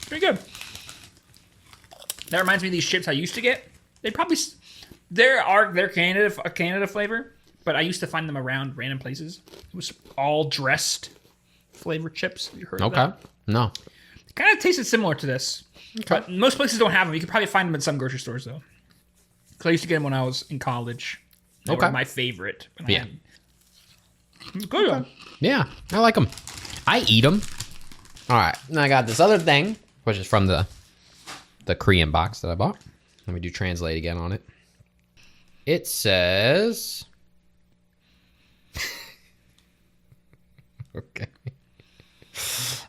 S1: Pretty good. That reminds me of these chips I used to get. They're Canada flavor, but I used to find them around random places. It was all dressed flavored chips. Have you heard of that?
S2: Okay. No.
S1: It kind of tasted similar to this. Okay. But most places don't have them. You can probably find them in some grocery stores though. Because I used to get them when I was in college. They were my favorite.
S2: Yeah.
S1: Good.
S2: Okay. Yeah, I like them. I eat them. All right. And I got this other thing, which is from the Korean box that I bought. Let me do translate again on it. It says... okay.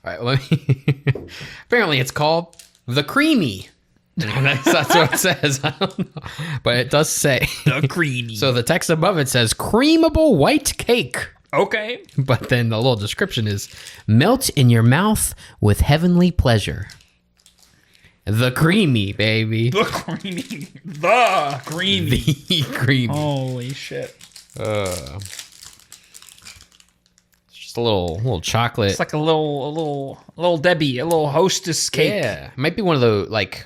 S2: All right. Let me... Apparently it's called the Creamy. That's what it says. I don't know. But it does say...
S1: The creamy.
S2: So the text above it says, creamable white cake.
S1: Okay.
S2: But then the little description is, melt in your mouth with heavenly pleasure. The creamy, baby.
S1: The creamy. The creamy.
S2: The creamy.
S1: Holy shit.
S2: It's just a little chocolate.
S1: It's like a little Debbie, a little hostess cake.
S2: Yeah. It might be one of those, like,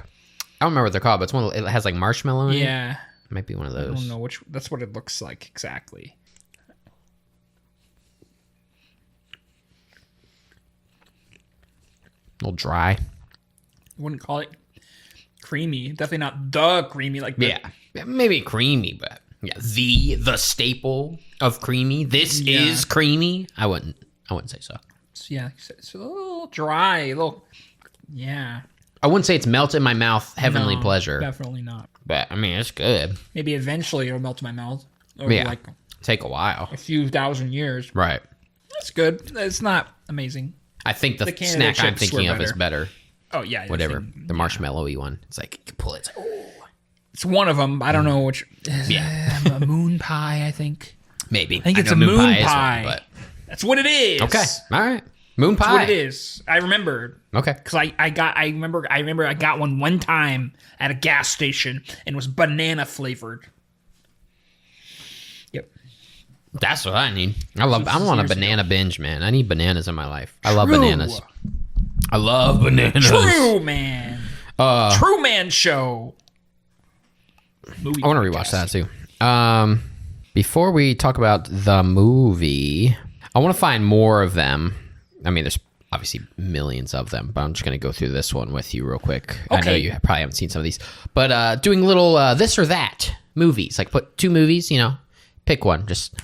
S2: I don't remember what they're called, but it's one of, it has like marshmallow in it.
S1: Yeah.
S2: It might be one of
S1: I
S2: those.
S1: don't know that's what it looks like exactly.
S2: little dry.
S1: Wouldn't call it creamy. Definitely not the creamy. Like
S2: Yeah, maybe creamy, but yeah, the staple of creamy. This is creamy. I wouldn't say so.
S1: Yeah, it's a little dry. A little. Yeah.
S2: I wouldn't say it's melt in my mouth, heavenly
S1: No,
S2: pleasure.
S1: Definitely not.
S2: But I mean, it's good.
S1: Maybe eventually it'll melt in my mouth. Over like
S2: take a while.
S1: a few thousand years.
S2: Right.
S1: That's good. It's not amazing.
S2: I think the
S1: Canada
S2: snack I'm
S1: chips
S2: thinking
S1: were
S2: of is better.
S1: Oh yeah.
S2: Whatever. The marshmallowy one. It's like, you can pull it. It's like,
S1: It's one of them. I don't know which.
S2: Yeah.
S1: A moon pie, I think.
S2: maybe.
S1: I think it's
S2: know
S1: a moon pie.
S2: is one, but
S1: That's what it is.
S2: okay. All right. Moon pie.
S1: That's what it is. I remembered.
S2: Okay.
S1: Because I remember I got one time at a gas station and it was banana flavored. Yep.
S2: That's what I need. I want a banana binge, man. I need bananas in my life. I love bananas. I love bananas.
S1: True Man. True Man Show.
S2: I want to rewatch that too. Before we talk about the movie, I want to find more of them. I mean, there's obviously millions of them, but I'm just going to go through this one with you real quick.
S1: Okay.
S2: I know you probably haven't seen some of these, but doing little this or that movies, like put 2 movies, pick one, just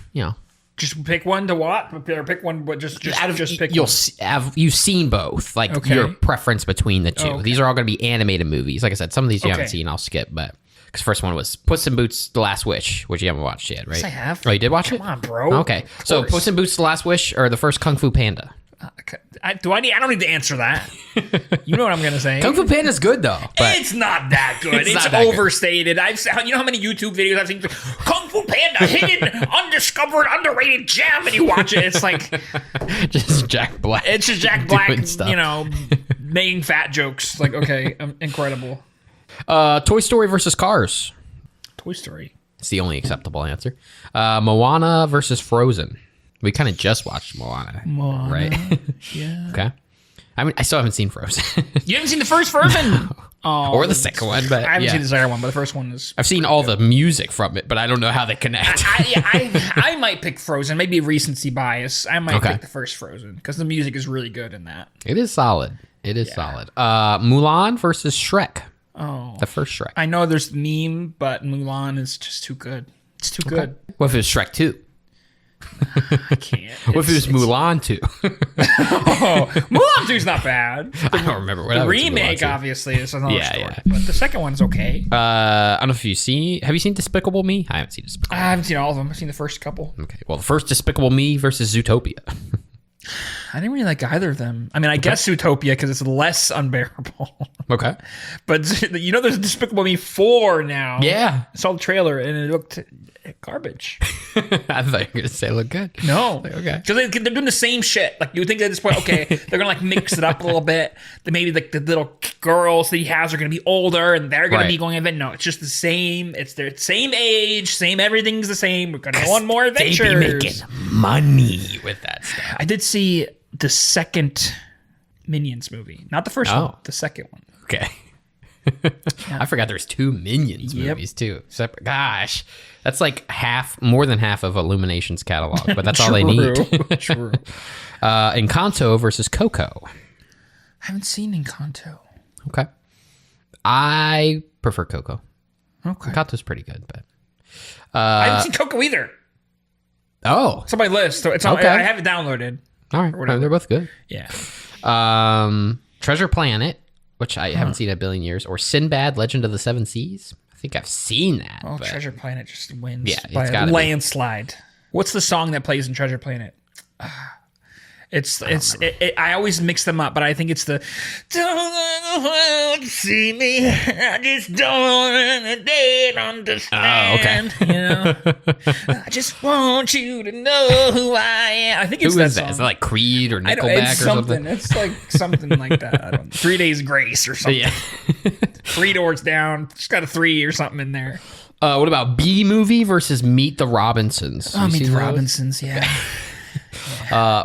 S1: pick one to watch, or pick one, but just pick one.
S2: You've seen both, like your preference between the 2.
S1: Okay.
S2: These are all going to be animated movies. Like I said, some of these you haven't
S1: Okay.
S2: seen, I'll skip, but because first one was Puss in Boots: The Last Wish, which you haven't watched yet, right?
S1: Yes, I have.
S2: Oh, you did watch it?
S1: Come on, bro.
S2: Okay, so
S1: course.
S2: Puss in Boots: The Last Wish, or the first Kung Fu Panda?
S1: I don't need to answer that. You know what I'm gonna say.
S2: Kung Fu Panda's good though, but
S1: It's not that good.
S2: It's
S1: It's,
S2: not that good.
S1: overstated. You know how many YouTube videos I've seen? Kung Fu Panda, hidden, undiscovered, underrated gem, and you watch it. It's like
S2: just Jack Black.
S1: it's just Jack Black,
S2: doing stuff.
S1: making fat jokes. Like okay, incredible.
S2: Toy Story versus Cars.
S1: Toy Story.
S2: It's the only acceptable answer. Moana versus Frozen. We kind of just watched Moana, right?
S1: Yeah.
S2: Okay. I mean, I still haven't seen Frozen.
S1: You haven't seen the first Frozen?
S2: or the second one, but
S1: I haven't
S2: yeah.
S1: seen the second one, but the first one is.
S2: I've seen all the music from it, but I don't know how they connect.
S1: I might pick Frozen. Maybe recency bias. I might
S2: Okay.
S1: pick the first Frozen because the music is really good in that.
S2: It is solid. It is solid. Mulan versus Shrek.
S1: Oh,
S2: The first Shrek.
S1: I know there's the meme, but Mulan is just too good. It's too good.
S2: What if it was Shrek 2?
S1: I can't.
S2: What if it was Mulan 2?
S1: Oh, Mulan 2's not bad.
S2: I don't remember. What
S1: The
S2: happened to
S1: remake,
S2: Mulan 2?
S1: obviously, is another
S2: Yeah,
S1: story.
S2: yeah.
S1: But the second one's okay.
S2: I don't know if have you seen Despicable Me? I haven't seen
S1: I
S2: Despicable
S1: haven't seen all of them. I've seen the first couple.
S2: Me. Okay. Well, the first Despicable Me versus Zootopia.
S1: I didn't really like either of them. I mean, I guess Zootopia because it's less unbearable.
S2: Okay.
S1: But there's Despicable Me 4 now.
S2: Yeah.
S1: I saw the trailer and it looked garbage.
S2: I thought you were going to say look good.
S1: No.
S2: Okay.
S1: Because they're doing the same shit. Like, you would think at this point, okay, they're going to, like, mix it up a little bit. Then maybe, like, the little girls that he has are going to be older and they're going to be going event. No, it's just the same. It's their same age, same everything's the same. We're going to go on more adventures.
S2: They be making money with that stuff.
S1: I did see the second Minions movie. Not the first one, the second one.
S2: Okay. I forgot there's 2 Minions movies too. Separate. Gosh, that's like more than half of Illumination's catalog, but that's all they need.
S1: True.
S2: Encanto versus Coco.
S1: I haven't seen Encanto.
S2: Okay. I prefer Coco.
S1: Okay.
S2: Encanto's pretty good, but
S1: I haven't seen Coco either.
S2: oh,
S1: It's on my list. So it's on,
S2: Okay.
S1: I have it downloaded.
S2: all right. They're both good.
S1: Yeah.
S2: Treasure Planet, which I haven't seen in a billion years, or Sinbad, Legend of the Seven Seas. I think I've seen that.
S1: Oh,
S2: but
S1: Treasure Planet just wins
S2: Yeah, it's
S1: by a
S2: gotta be.
S1: landslide. What's the song that plays in Treasure Planet? I always mix them up, but I think it's the "Don't want to see me, I just don't want to understand."
S2: Oh, okay.
S1: You know, I just want you to know who I am. I think it's
S2: Who
S1: that
S2: is that?
S1: song.
S2: Is it like Creed or
S1: I don't-
S2: Nickelback
S1: it's
S2: or something?
S1: It's like something like that. I don't know. 3 Days Grace or something.
S2: Yeah.
S1: 3 Doors Down. Just got a 3 or something in there.
S2: What about B Movie versus Meet the Robinsons?
S1: Oh,
S2: You
S1: Meet
S2: seen
S1: the
S2: those?
S1: Robinsons, yeah.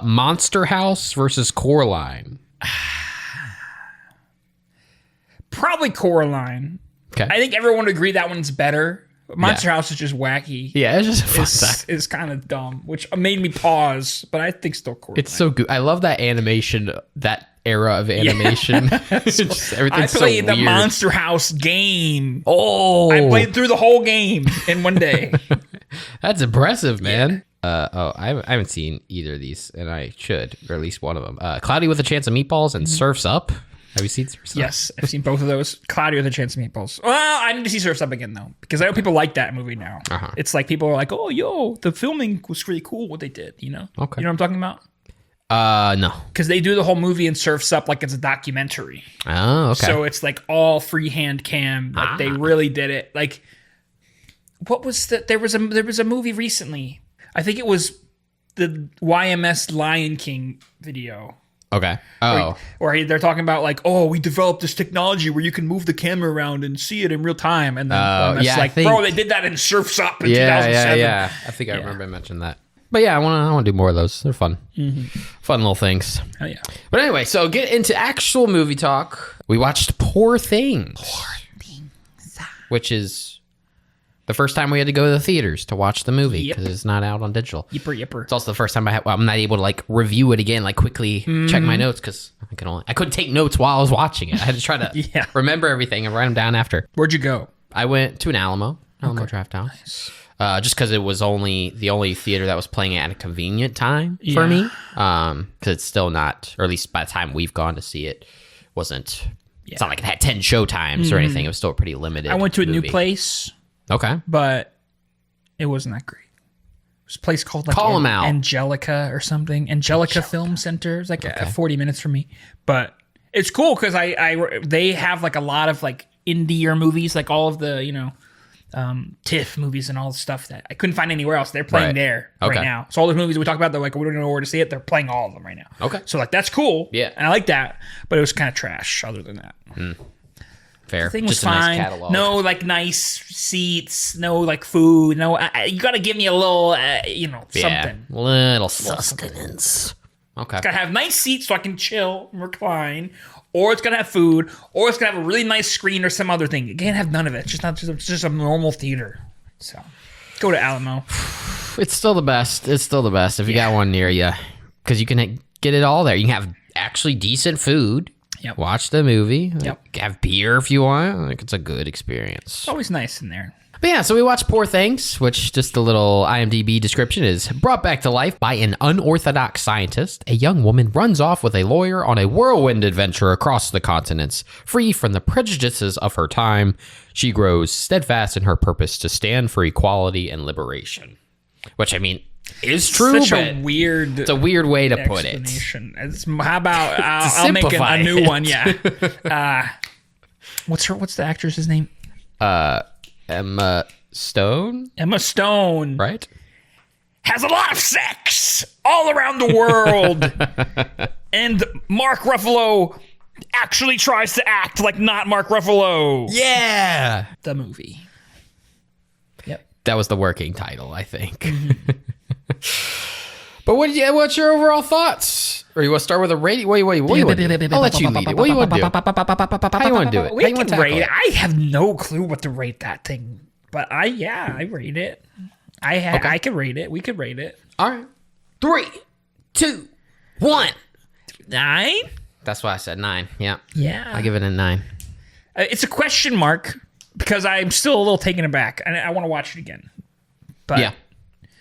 S2: Monster House versus Coraline.
S1: Probably Coraline.
S2: Okay.
S1: I think everyone would agree that one's better. Monster House is just wacky.
S2: Yeah, it's just a fun time.
S1: It's kind of dumb, which made me pause, but I think still Coraline.
S2: It's so good. I love that animation. That era of animation. Just,
S1: I
S2: everything's
S1: played
S2: so
S1: the
S2: weird.
S1: Monster House game.
S2: Oh,
S1: I played through the whole game in one day.
S2: that's impressive, man. I haven't seen either of these, and I should, or at least one of them. Cloudy with a Chance of Meatballs and Surf's Up. Have you seen Surf's Up?
S1: Yes, I've seen both of those. Cloudy with a Chance of Meatballs. Well, I need to see Surf's Up again, though, because I know people like that movie now. It's like people are like, oh, yo, the filming was really cool what they did, you know?
S2: Okay.
S1: You know what I'm talking about?
S2: No.
S1: Because they do the whole movie in Surf's Up like it's a documentary.
S2: Oh, okay.
S1: So it's like all freehand cam. Like they really did it. Like, what was the? There was a movie recently. I think it was the YMS Lion King video.
S2: Okay. Oh.
S1: Or they're talking about like, oh, we developed this technology where you can move the camera around and see it in real time. And then YMS
S2: yeah,
S1: like, bro, they did that in Surf's Up in 2007.
S2: Yeah. I think I remember mentioning that. But yeah, I want to do more of those. They're fun. Fun little things.
S1: Oh, yeah.
S2: But anyway, so get into actual movie talk. We watched Poor Things. Which is the first time we had to go to the theaters to watch the movie because it's not out on digital.
S1: Yipper.
S2: It's also the first time I'm not able to like review it again, like quickly check my notes because I couldn't take notes while I was watching it. I had to try to remember everything and write them down after.
S1: Where'd you go?
S2: I went to an Alamo Draft House.
S1: Nice.
S2: Just because it was the only theater that was playing at a convenient time for me. Because it's still not, or at least by the time we've gone to see it, wasn't. Yeah. It's not like it had 10 show times or anything. It was still pretty limited.
S1: I went to a
S2: movie.
S1: new place.
S2: Okay.
S1: But it wasn't that great. It was a place called like
S2: Call 'em out.
S1: Angelica or something. Angelica Film Center. It's like 40 minutes from me. But it's cool because they have like a lot of like indie movies, like all of the, you know, TIFF movies and all the stuff that I couldn't find anywhere else. They're playing there right now. So all the movies we talk about, they're like, we don't know where to see it. They're playing all of them right now.
S2: Okay.
S1: So like, that's cool.
S2: Yeah.
S1: And I like that. But it was kind of trash other than that.
S2: Fair.
S1: The thing was
S2: Just
S1: fine.
S2: a nice catalog.
S1: No like nice seats. No like food. No, you got to give me a little, something.
S2: Little sustenance. Okay.
S1: It's got to have nice seats so I can chill and recline. Or it's got to have food. Or it's got to have a really nice screen or some other thing. You can't have none of it. It's just a normal theater. So go to Alamo.
S2: It's still the best. It's still the best if you got one near you. Because you can get it all there. You can have actually decent food.
S1: Yep.
S2: Watch the movie.
S1: Yep.
S2: Have beer if you want. Like, it's a good experience.
S1: It's always nice in there.
S2: But yeah, so we watched Poor Things, which just a little IMDb description is brought back to life by an unorthodox scientist. A young woman runs off with a lawyer on a whirlwind adventure across the continents. Free from the prejudices of her time, she grows steadfast in her purpose to stand for equality and liberation. Which, I mean, is true,
S1: Such
S2: but
S1: a weird
S2: it's a weird way to put it.
S1: explanation. How about I'll make a new one? Yeah. What's the actress's name?
S2: Emma Stone?
S1: Emma Stone.
S2: Right?
S1: Has a lot of sex all around the world. And Mark Ruffalo actually tries to act like not Mark Ruffalo.
S2: Yeah!
S1: The movie. Yep.
S2: That was the working title, I think. But what's your overall thoughts? Or you want to start with a rating? What do you want to do? I'll let you lead it. What do you want to do? How you want to do it?
S1: We can rate it. I have no clue what to rate that thing. But I rate it. I could rate it. We could rate it.
S2: All right. 3, 2, 1.
S1: 9?
S2: That's why I said 9. Yeah.
S1: Yeah.
S2: I give it a 9.
S1: It's a question mark because I'm still a little taken aback. And I want to watch it again. But
S2: yeah.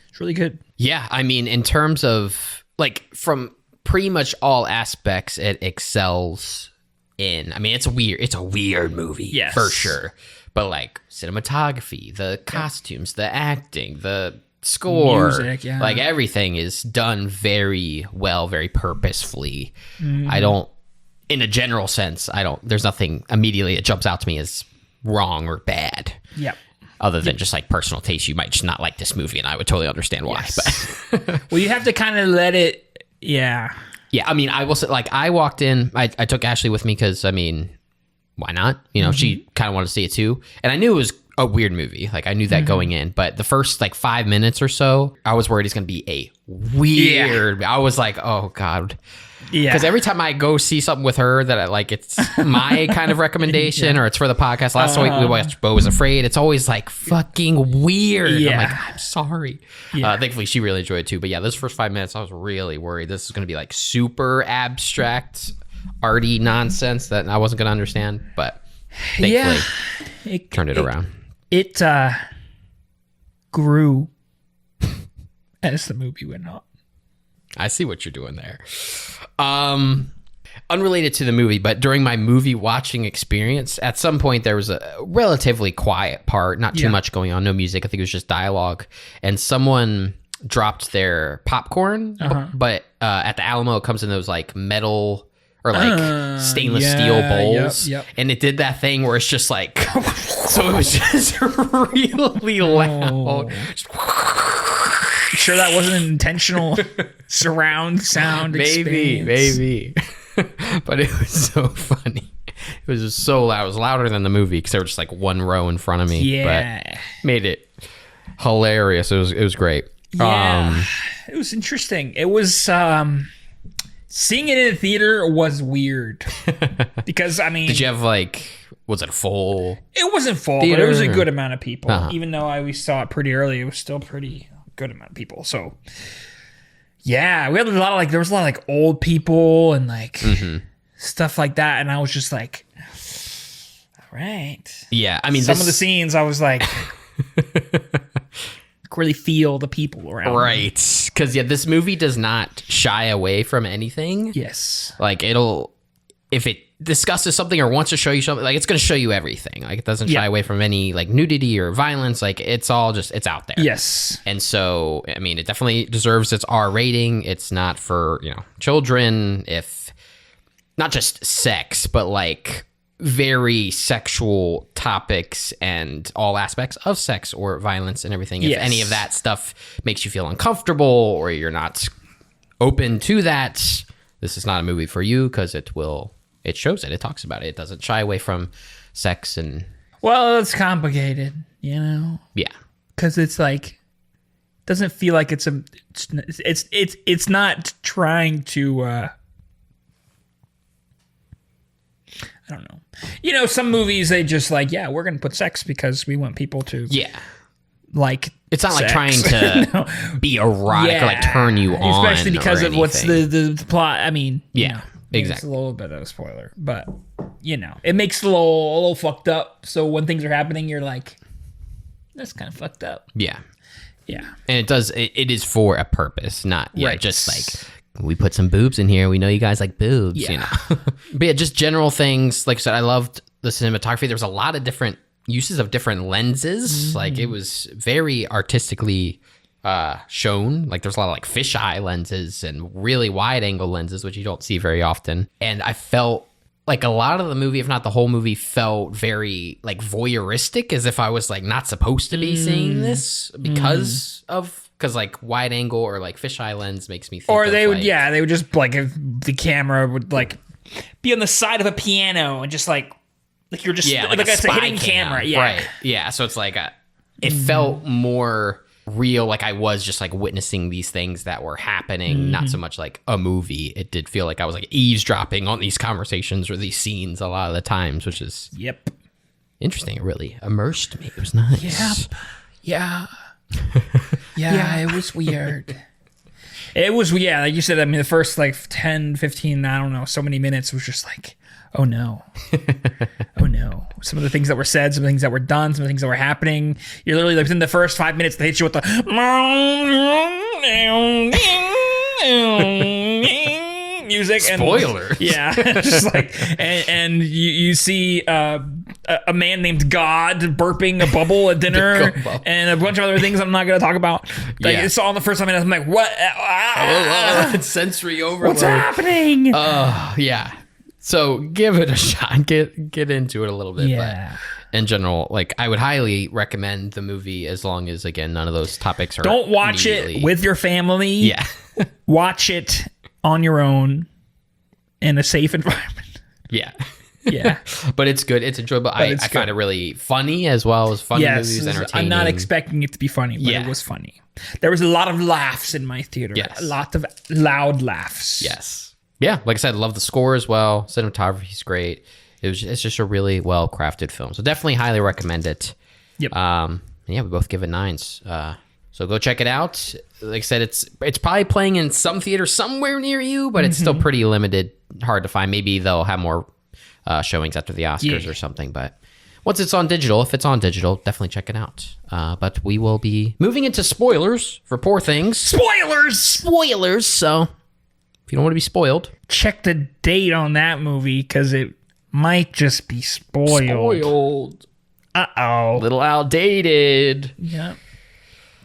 S1: It's really good.
S2: Yeah. I mean, in terms of, like, from pretty much all aspects, it excels in. I mean, it's a weird movie.
S1: Yes.
S2: For sure. But, like, cinematography, the costumes, the acting, the score,
S1: music, yeah.
S2: Like, everything is done very well, very purposefully. I don't, in a general sense, there's nothing immediately that jumps out to me as wrong or bad.
S1: Yep.
S2: Other than just like personal taste, you might just not like this movie, and I would totally understand why.
S1: Yes.
S2: But
S1: Well, you have to kind of let it, yeah.
S2: Yeah, I mean, I will say, like, I walked in, I took Ashley with me because, I mean, why not? You know, she kind of wanted to see it too. And I knew it was a weird movie. Like, I knew that going in. But the first, like, 5 minutes or so, I was worried it's going to be a weird. I was like, oh, God.
S1: Yeah.
S2: Because every time I go see something with her that I like, it's my kind of recommendation or it's for the podcast. Last week we watched Beau Was Afraid. It's always like fucking weird.
S1: Yeah.
S2: I'm like, I'm sorry.
S1: Yeah.
S2: Thankfully, she really enjoyed it too. But yeah, those first 5 minutes, I was really worried. This is going to be like super abstract. arty nonsense that I wasn't going to understand, but thankfully turned it around.
S1: It grew as the movie went on.
S2: I see what you're doing there. Unrelated to the movie, but during my movie watching experience, at some point there was a relatively quiet part, not too much going on, no music. I think it was just dialogue, and someone dropped their popcorn, but at the Alamo it comes in those like metal or like stainless steel bowls, and it did that thing where it's just like, so it was just really loud.
S1: Sure that wasn't an intentional surround sound experience.
S2: Maybe. But it was so funny. It was just so loud. It was louder than the movie because they were just like one row in front of me.
S1: Yeah.
S2: But made it hilarious. It was great.
S1: Yeah. It was interesting. It was seeing it in a theater was weird. Because I mean,
S2: did you have like, was it a full?
S1: It wasn't full,
S2: theater?
S1: But it was a good amount of people. Even though we saw it pretty early, it was still pretty good amount of people. So yeah, we had a lot of like, there was a lot of like old people and like stuff like that. And I was just like, all right.
S2: Yeah. I mean,
S1: some of the scenes I was like, really feel the people around.
S2: Right. Because this movie does not shy away from anything.
S1: Yes.
S2: Like if it discusses something or wants to show you something, like it's going to show you everything. Like it doesn't shy away from any like nudity or violence. Like it's all just, it's out there.
S1: Yes.
S2: And so, I mean, it definitely deserves its R rating. It's not for, children, if not just sex, but like very sexual topics and all aspects of sex or violence and everything. If any of that stuff makes you feel uncomfortable or you're not open to that, this is not a movie for you because it shows it. It talks about it. It doesn't shy away from sex and...
S1: Well, it's complicated, Yeah. Because it's like... doesn't feel like it's not trying to... I don't know. Some movies, they just like, we're going to put sex because we want people to...
S2: Yeah.
S1: Like...
S2: It's not
S1: sex.
S2: Like trying to be erotic or like turn you on.
S1: Especially because of what's the plot. I mean...
S2: Exactly.
S1: It's a little bit of a spoiler, but it makes it a little fucked up. So when things are happening, you're like, that's kind of fucked up.
S2: Yeah.
S1: Yeah.
S2: And it is for a purpose, not just like, we put some boobs in here. We know you guys like boobs, But just general things. Like I said, I loved the cinematography. There was a lot of different uses of different lenses. Like it was very artistically shown. Like there's a lot of like fisheye lenses and really wide angle lenses, which you don't see very often. And I felt like a lot of the movie, if not the whole movie, felt very like voyeuristic, as if I was like not supposed to be seeing this because like wide angle or like fisheye lens makes me think.
S1: Or they would just like, if the camera would like be on the side of a piano and just like you're just like it's a hidden camera. Yeah.
S2: Right. Yeah. So it's like it felt more real, like I was just like witnessing these things that were happening, not so much like a movie. It did feel like I was like eavesdropping on these conversations or these scenes a lot of the times, which is interesting. It really immersed me. It was nice.
S1: Yeah, it was weird. It was, like you said, I mean, the first like 10, 15, I don't know, so many minutes was just like, oh no. Oh no. Some of the things that were said, some of the things that were done, some of the things that were happening. You're literally like within the first 5 minutes, they hit you with the music.
S2: Spoiler.
S1: Just like, and you see a man named God burping a bubble at dinner and a bunch of other things I'm not going to talk about. Like, it's all in the first 5 minutes. I'm like, what?
S2: It's sensory overload.
S1: What's happening?
S2: Yeah. So give it a shot. Get into it a little bit.
S1: Yeah.
S2: But in general, like I would highly recommend the movie as long as, again, none of those topics are.
S1: Don't watch it with your family.
S2: Yeah.
S1: Watch it on your own in a safe environment.
S2: Yeah.
S1: Yeah.
S2: But it's good. It's enjoyable. I find it really funny as well as funny movies, entertaining.
S1: I'm not expecting it to be funny, but it was funny. There was a lot of laughs in my theater.
S2: Yes.
S1: A lot of loud laughs.
S2: Yes. Yeah, like I said, love the score as well. Cinematography's great. It's just a really well crafted film. So definitely highly recommend it.
S1: Yep.
S2: We both give it 9s. So So go check it out. Like I said, it's probably playing in some theater somewhere near you, but it's still pretty limited, hard to find. Maybe they'll have more showings after the Oscars or something. But once it's on digital, if it's on digital, definitely check it out. But we will be moving into spoilers for Poor Things. Spoilers! So if you don't want to be spoiled,
S1: check the date on that movie because it might just be spoiled. Uh-oh.
S2: A little outdated.
S1: Yeah.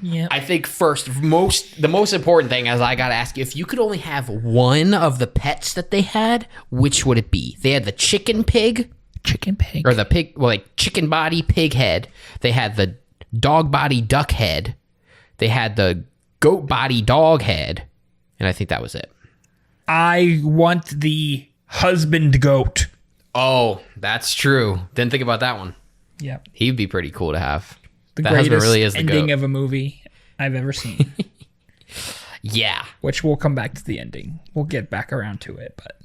S1: Yeah.
S2: I think the most important thing is I got to ask you, if you could only have one of the pets that they had, which would it be? They had the chicken pig. Or the pig, well, like chicken body pig head. They had the dog body duck head. They had the goat body dog head. And I think that was it.
S1: I want the husband goat.
S2: Oh, that's true. Didn't think about that one.
S1: Yep.
S2: He'd be pretty cool to have.
S1: The
S2: that
S1: greatest
S2: husband really is the
S1: ending
S2: goat.
S1: of a movie I've ever seen.
S2: Yeah.
S1: Which we'll come back to the ending. We'll get back around to it, but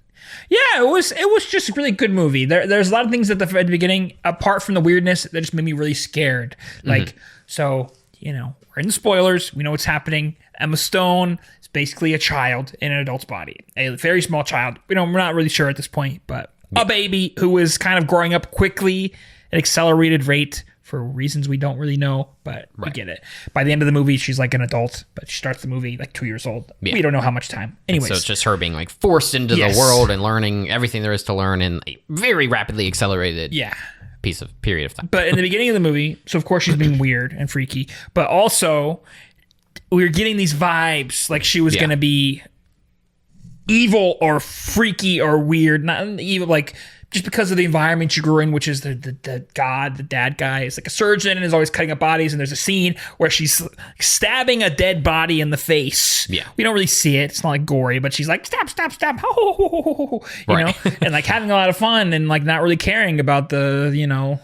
S1: yeah, it was just a really good movie. There's a lot of things at the beginning, apart from the weirdness, that just made me really scared. Like, so, we're in the spoilers. We know what's happening. Emma Stone is basically a child in an adult's body, a very small child. We're not really sure at this point, but a baby who is kind of growing up quickly at an accelerated rate for reasons we don't really know, but we get it. By the end of the movie, she's like an adult, but she starts the movie like 2 years old. Yeah. We don't know how much time. Anyways.
S2: So it's just her being like forced into the world and learning everything there is to learn in a very rapidly accelerated period of time.
S1: But in the beginning of the movie, so of course she's being weird and freaky, but also we were getting these vibes like she was going to be evil or freaky or weird, not evil, like just because of the environment she grew in, which is the dad guy is like a surgeon and is always cutting up bodies. And there's a scene where she's stabbing a dead body in the face.
S2: Yeah.
S1: We don't really see it. It's not like gory, but she's like, stab, you know, and like having a lot of fun and like not really caring about the,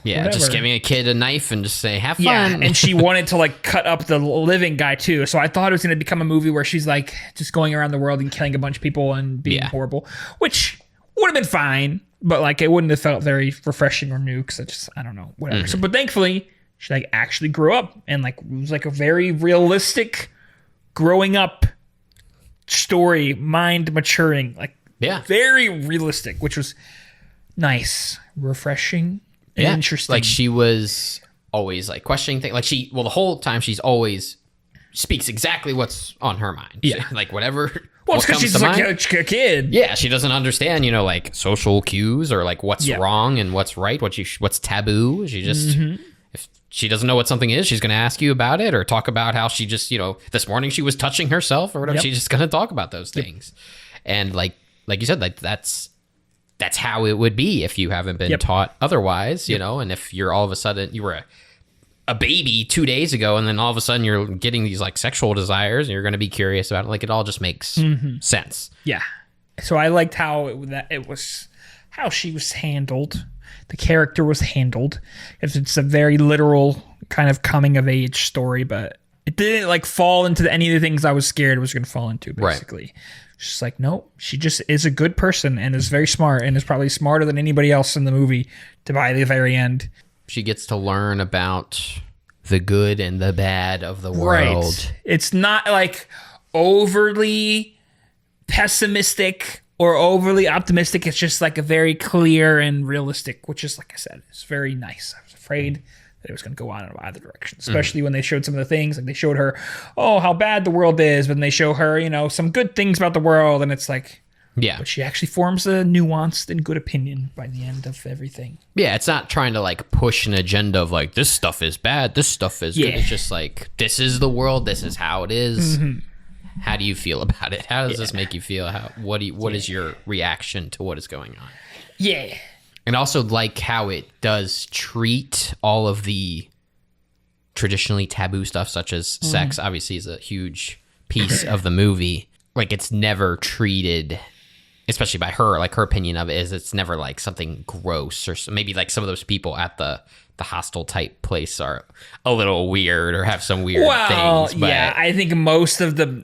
S2: whatever. Just giving a kid a knife and just say, have fun.
S1: Yeah, and she wanted to like cut up the living guy too. So I thought it was going to become a movie where she's like just going around the world and killing a bunch of people and being horrible, which would have been fine. But like it wouldn't have felt very refreshing or new because I don't know, whatever. So, but thankfully, she like actually grew up and like it was like a very realistic growing up story, mind maturing, like very realistic, which was nice, refreshing, and interesting.
S2: Like she was always like questioning things. Like the whole time she's always speaks exactly what's on her mind.
S1: Yeah,
S2: like whatever.
S1: Well, it's because she's like a kid.
S2: Yeah, she doesn't understand, like social cues or like what's wrong and what's right, what's taboo. She just, if she doesn't know what something is, she's going to ask you about it or talk about how she just, this morning she was touching herself or whatever. She's just going to talk about those things. And like you said, like that's how it would be if you haven't been taught otherwise, and if you're all of a sudden, you were a baby 2 days ago and then all of a sudden you're getting these like sexual desires and you're going to be curious about it. Like it all just makes sense.
S1: Yeah. So I liked how it was how she was handled. The character was handled. It's a very literal kind of coming of age story, but it didn't like fall into any of the things I was scared it was going to fall into basically. Right. She's like, no, she just is a good person and is very smart and is probably smarter than anybody else in the movie by the very end.
S2: She gets to learn about the good and the bad of the world.
S1: Right. It's not like overly pessimistic or overly optimistic. It's just like a very clear and realistic, which is, like I said, it's very nice. I was afraid that it was going to go on in either direction, especially when they showed some of the things. Like they showed her, how bad the world is, but then they show her, some good things about the world. And it's like, but she actually forms a nuanced and good opinion by the end of everything. Yeah,
S2: it's not trying to like push an agenda of like, this stuff is bad, this stuff is good. It's just like, this is the world, this is how it is. How do you feel about it? How does this make you feel? What is your reaction to what is going on?
S1: Yeah.
S2: And also like how it does treat all of the traditionally taboo stuff, such as sex, obviously is a huge piece of the movie. Like it's never treated, especially by her, like her opinion of it is it's never like something gross or maybe like some of those people at the hostel type place are a little weird or have some weird things. But
S1: yeah, I think most of the,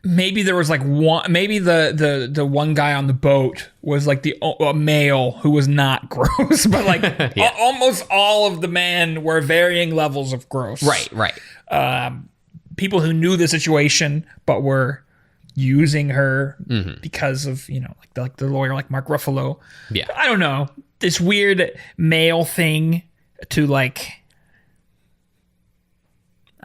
S1: maybe there was like one, maybe the one guy on the boat was like a male who was not gross, but like almost all of the men were varying levels of gross.
S2: Right.
S1: people who knew the situation but were using her because of, like the lawyer, like Mark Ruffalo.
S2: Yeah.
S1: I don't know. This weird male thing to like,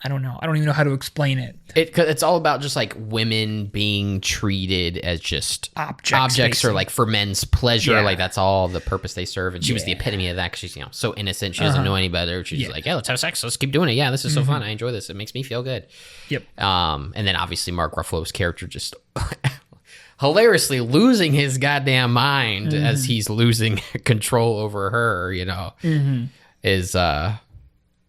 S1: I don't know. I don't even know how to explain it.
S2: It's all about just like women being treated as just objects or like for men's pleasure.
S1: Yeah.
S2: Like that's all the purpose they serve. And she was the epitome of that because she's so innocent. She doesn't know any better. She's like, yeah, let's have sex. Let's keep doing it. Yeah, this is so fun. I enjoy this. It makes me feel good.
S1: Yep.
S2: And then obviously Mark Ruffalo's character just hilariously losing his goddamn mind as he's losing control over her, is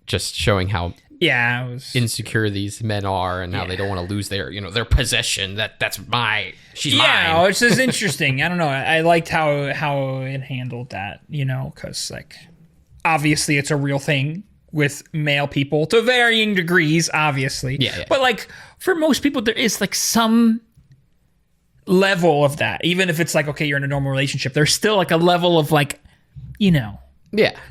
S2: just showing how
S1: Yeah, it was
S2: insecure these men are and how they don't want to lose their their possession. She's mine.
S1: Yeah, it's just interesting. I don't know. I liked how it handled that, because like obviously it's a real thing with male people to varying degrees, obviously.
S2: Yeah.
S1: But like for most people, there is like some level of that. Even if it's like, okay, you're in a normal relationship, there's still like a level of like,
S2: Yeah.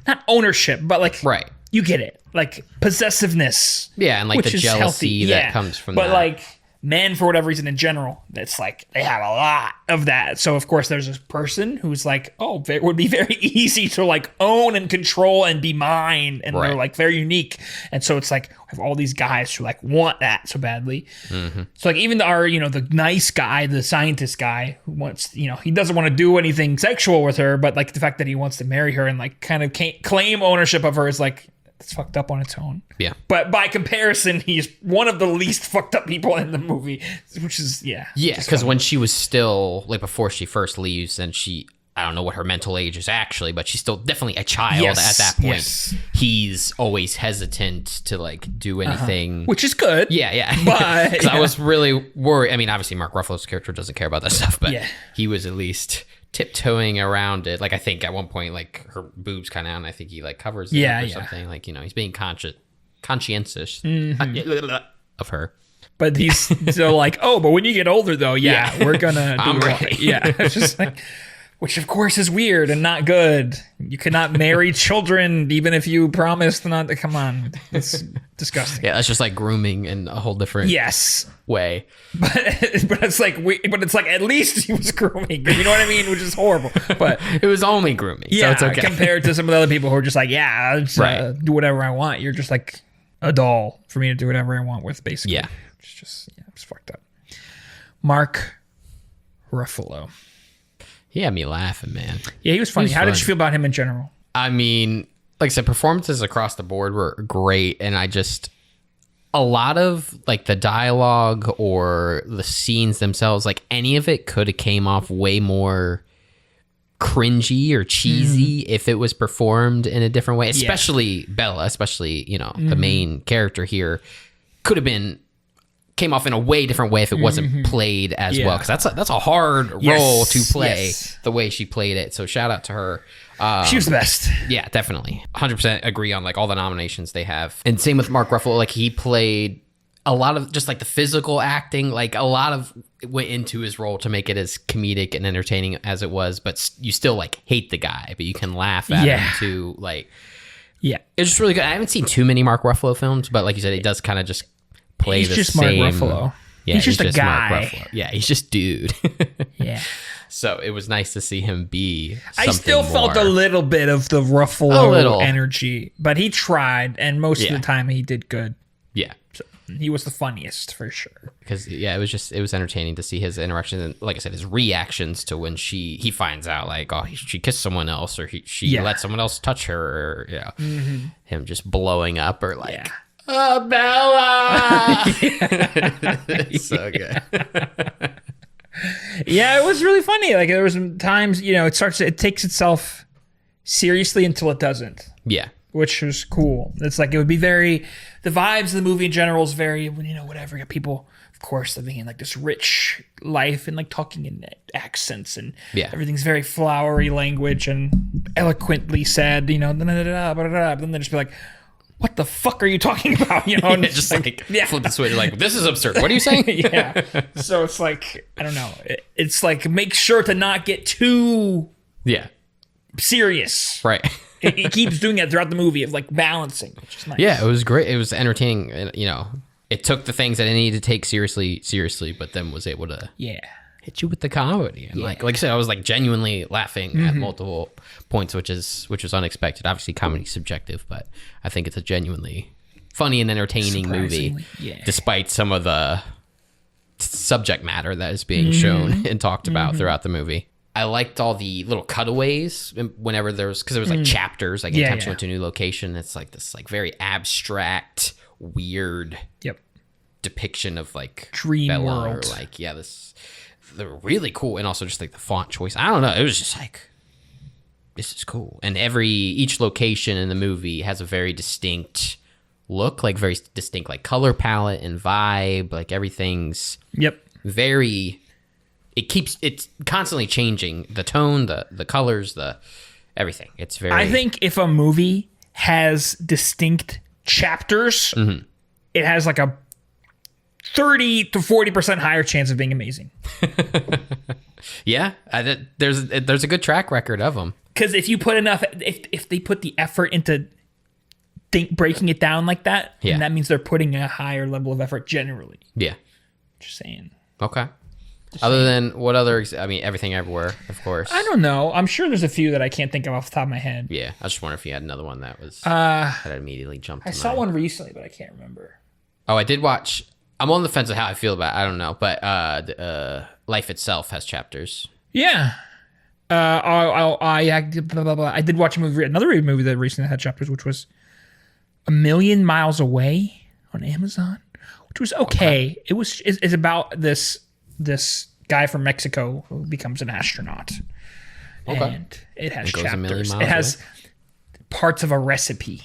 S1: not ownership, but like
S2: Right.
S1: you get it, like possessiveness.
S2: Yeah, and like
S1: which
S2: the
S1: is
S2: jealousy
S1: healthy.
S2: that comes from
S1: but
S2: that.
S1: like men, for whatever reason in general, it's like they have a lot of that. So of course there's this person who's like, oh, it would be very easy to like own and control and be mine, and they're like very unique. And so it's like we have all these guys who like want that so badly. So like even the nice guy, the scientist guy who wants, he doesn't want to do anything sexual with her, but like the fact that he wants to marry her and like kind of claim ownership of her is like, it's fucked up on its own.
S2: Yeah.
S1: But by comparison, he's one of the least fucked up people in the movie, which is,
S2: Yeah, because when she was still, like before she first leaves, and I don't know what her mental age is actually, but she's still definitely a child at that point.
S1: Yes.
S2: He's always hesitant to like do anything.
S1: which is good.
S2: Yeah.
S1: But
S2: 'Cause I was really worried. I mean, obviously Mark Ruffalo's character doesn't care about that stuff, but
S1: Yeah.
S2: he was at least tiptoeing around it. Like I think at one point, like her boobs kind of out, and I think he like covers it up or something. Like, he's being conscientious of her.
S1: But he's still like, oh, but when you get older, though, we're going to do
S2: I'm
S1: it.
S2: ready.
S1: Yeah. It's just like, which of course is weird and not good. You cannot marry children, even if you promised not to. Come on. It's disgusting.
S2: Yeah, that's just like grooming in a whole different way.
S1: But it's like at least he was grooming. You know what I mean? Which is horrible. But
S2: It was only grooming, so
S1: yeah,
S2: it's okay.
S1: compared to some of the other people who are just like, I'll just, do whatever I want. You're just like a doll for me to do whatever I want with, basically.
S2: Yeah.
S1: It's just, it's fucked up. Mark Ruffalo.
S2: He had me laughing, man.
S1: Yeah, he was funny.
S2: He was
S1: How did
S2: fun.
S1: you feel about him in general?
S2: I mean, like I said, performances across the board were great, and a lot of like the dialogue or the scenes themselves, like any of it could have came off way more cringy or cheesy if it was performed in a different way. Especially Bella, the main character here, could have came off in a way different way if it wasn't played as well, because that's a hard role to play the way she played it. So shout out to her.
S1: She was the best.
S2: Yeah, definitely. 100% agree on like all the nominations they have. And same with Mark Ruffalo. Like he played a lot of just like the physical acting, like a lot of it went into his role to make it as comedic and entertaining as it was, but you still like hate the guy, but you can laugh at him too. Like,
S1: yeah,
S2: it's just really good. I haven't seen too many Mark Ruffalo films, but like you said, he does kind of just play
S1: he's
S2: the
S1: just
S2: same.
S1: Mark Ruffalo.
S2: Yeah,
S1: he's just a
S2: Mark
S1: guy.
S2: Ruffalo. Yeah, he's just dude.
S1: Yeah.
S2: So it was nice to see him be
S1: I still felt
S2: more.
S1: a little bit of the
S2: A
S1: Ruffalo
S2: little.
S1: energy, but he tried, and most of
S2: Yeah.
S1: the time he did good.
S2: Yeah.
S1: So he was the funniest for sure.
S2: Because it was entertaining to see his interactions and, like I said, his reactions to when he finds out like, oh, she kissed someone else, or she let someone else touch her, or him just blowing up, or like, oh, Bella. So good.
S1: Yeah, it was really funny. Like there was some times, it takes itself seriously until it doesn't,
S2: Yeah.
S1: which was cool. It's like it would be the vibes of the movie in general is very, whatever. You got people, of course, living in like this rich life and like talking in accents, and everything's very flowery language and eloquently said, but then they just be like, what the fuck are you talking about? And
S2: Just like flip the switch, like, this is absurd. What are you saying?
S1: yeah. So it's like, I don't know. It's like, make sure to not get too
S2: Yeah.
S1: serious.
S2: Right.
S1: He keeps doing that throughout the movie of like balancing, which is nice.
S2: Yeah, it was great. It was entertaining, it took the things that it needed to take seriously, but then was able to hit you with the comedy. And like I said, I was like genuinely laughing at multiple points, which was unexpected. Obviously, comedy's subjective, but I think it's a genuinely funny and entertaining movie, despite some of the subject matter that is being shown and talked about throughout the movie. I liked all the little cutaways whenever because there was like chapters, like anytime she went to a new location, it's like this like very abstract, weird depiction of like
S1: dream
S2: Bella
S1: world.
S2: Or like, they're really cool. And also just like the font choice. I don't know. It was just like, this is cool. And each location in the movie has a very distinct look, like very distinct like color palette and vibe. Like everything's very... It's constantly changing the tone, the colors, the everything. It's very...
S1: I think if a movie has distinct chapters, it has like a 30 to 40% higher chance of being amazing.
S2: There's a good track record of them.
S1: Because if you put enough, if they put the effort into breaking it down like that, then that means they're putting a higher level of effort generally.
S2: Yeah.
S1: Just saying.
S2: Okay. Other than what other? I mean, Everything Everywhere, of course.
S1: I don't know. I'm sure there's a few that I can't think of off the top of my head.
S2: Yeah, I just wonder if you had another one that was that immediately jumped.
S1: I saw one recently, but I can't remember.
S2: Oh, I did watch. I'm on the fence of how I feel about it. I don't know, but Life Itself has chapters.
S1: Yeah. I did watch another movie that recently had chapters, which was A Million Miles Away on Amazon, which was okay. It's about this guy from Mexico who becomes an astronaut. And it has chapters. It has parts of a recipe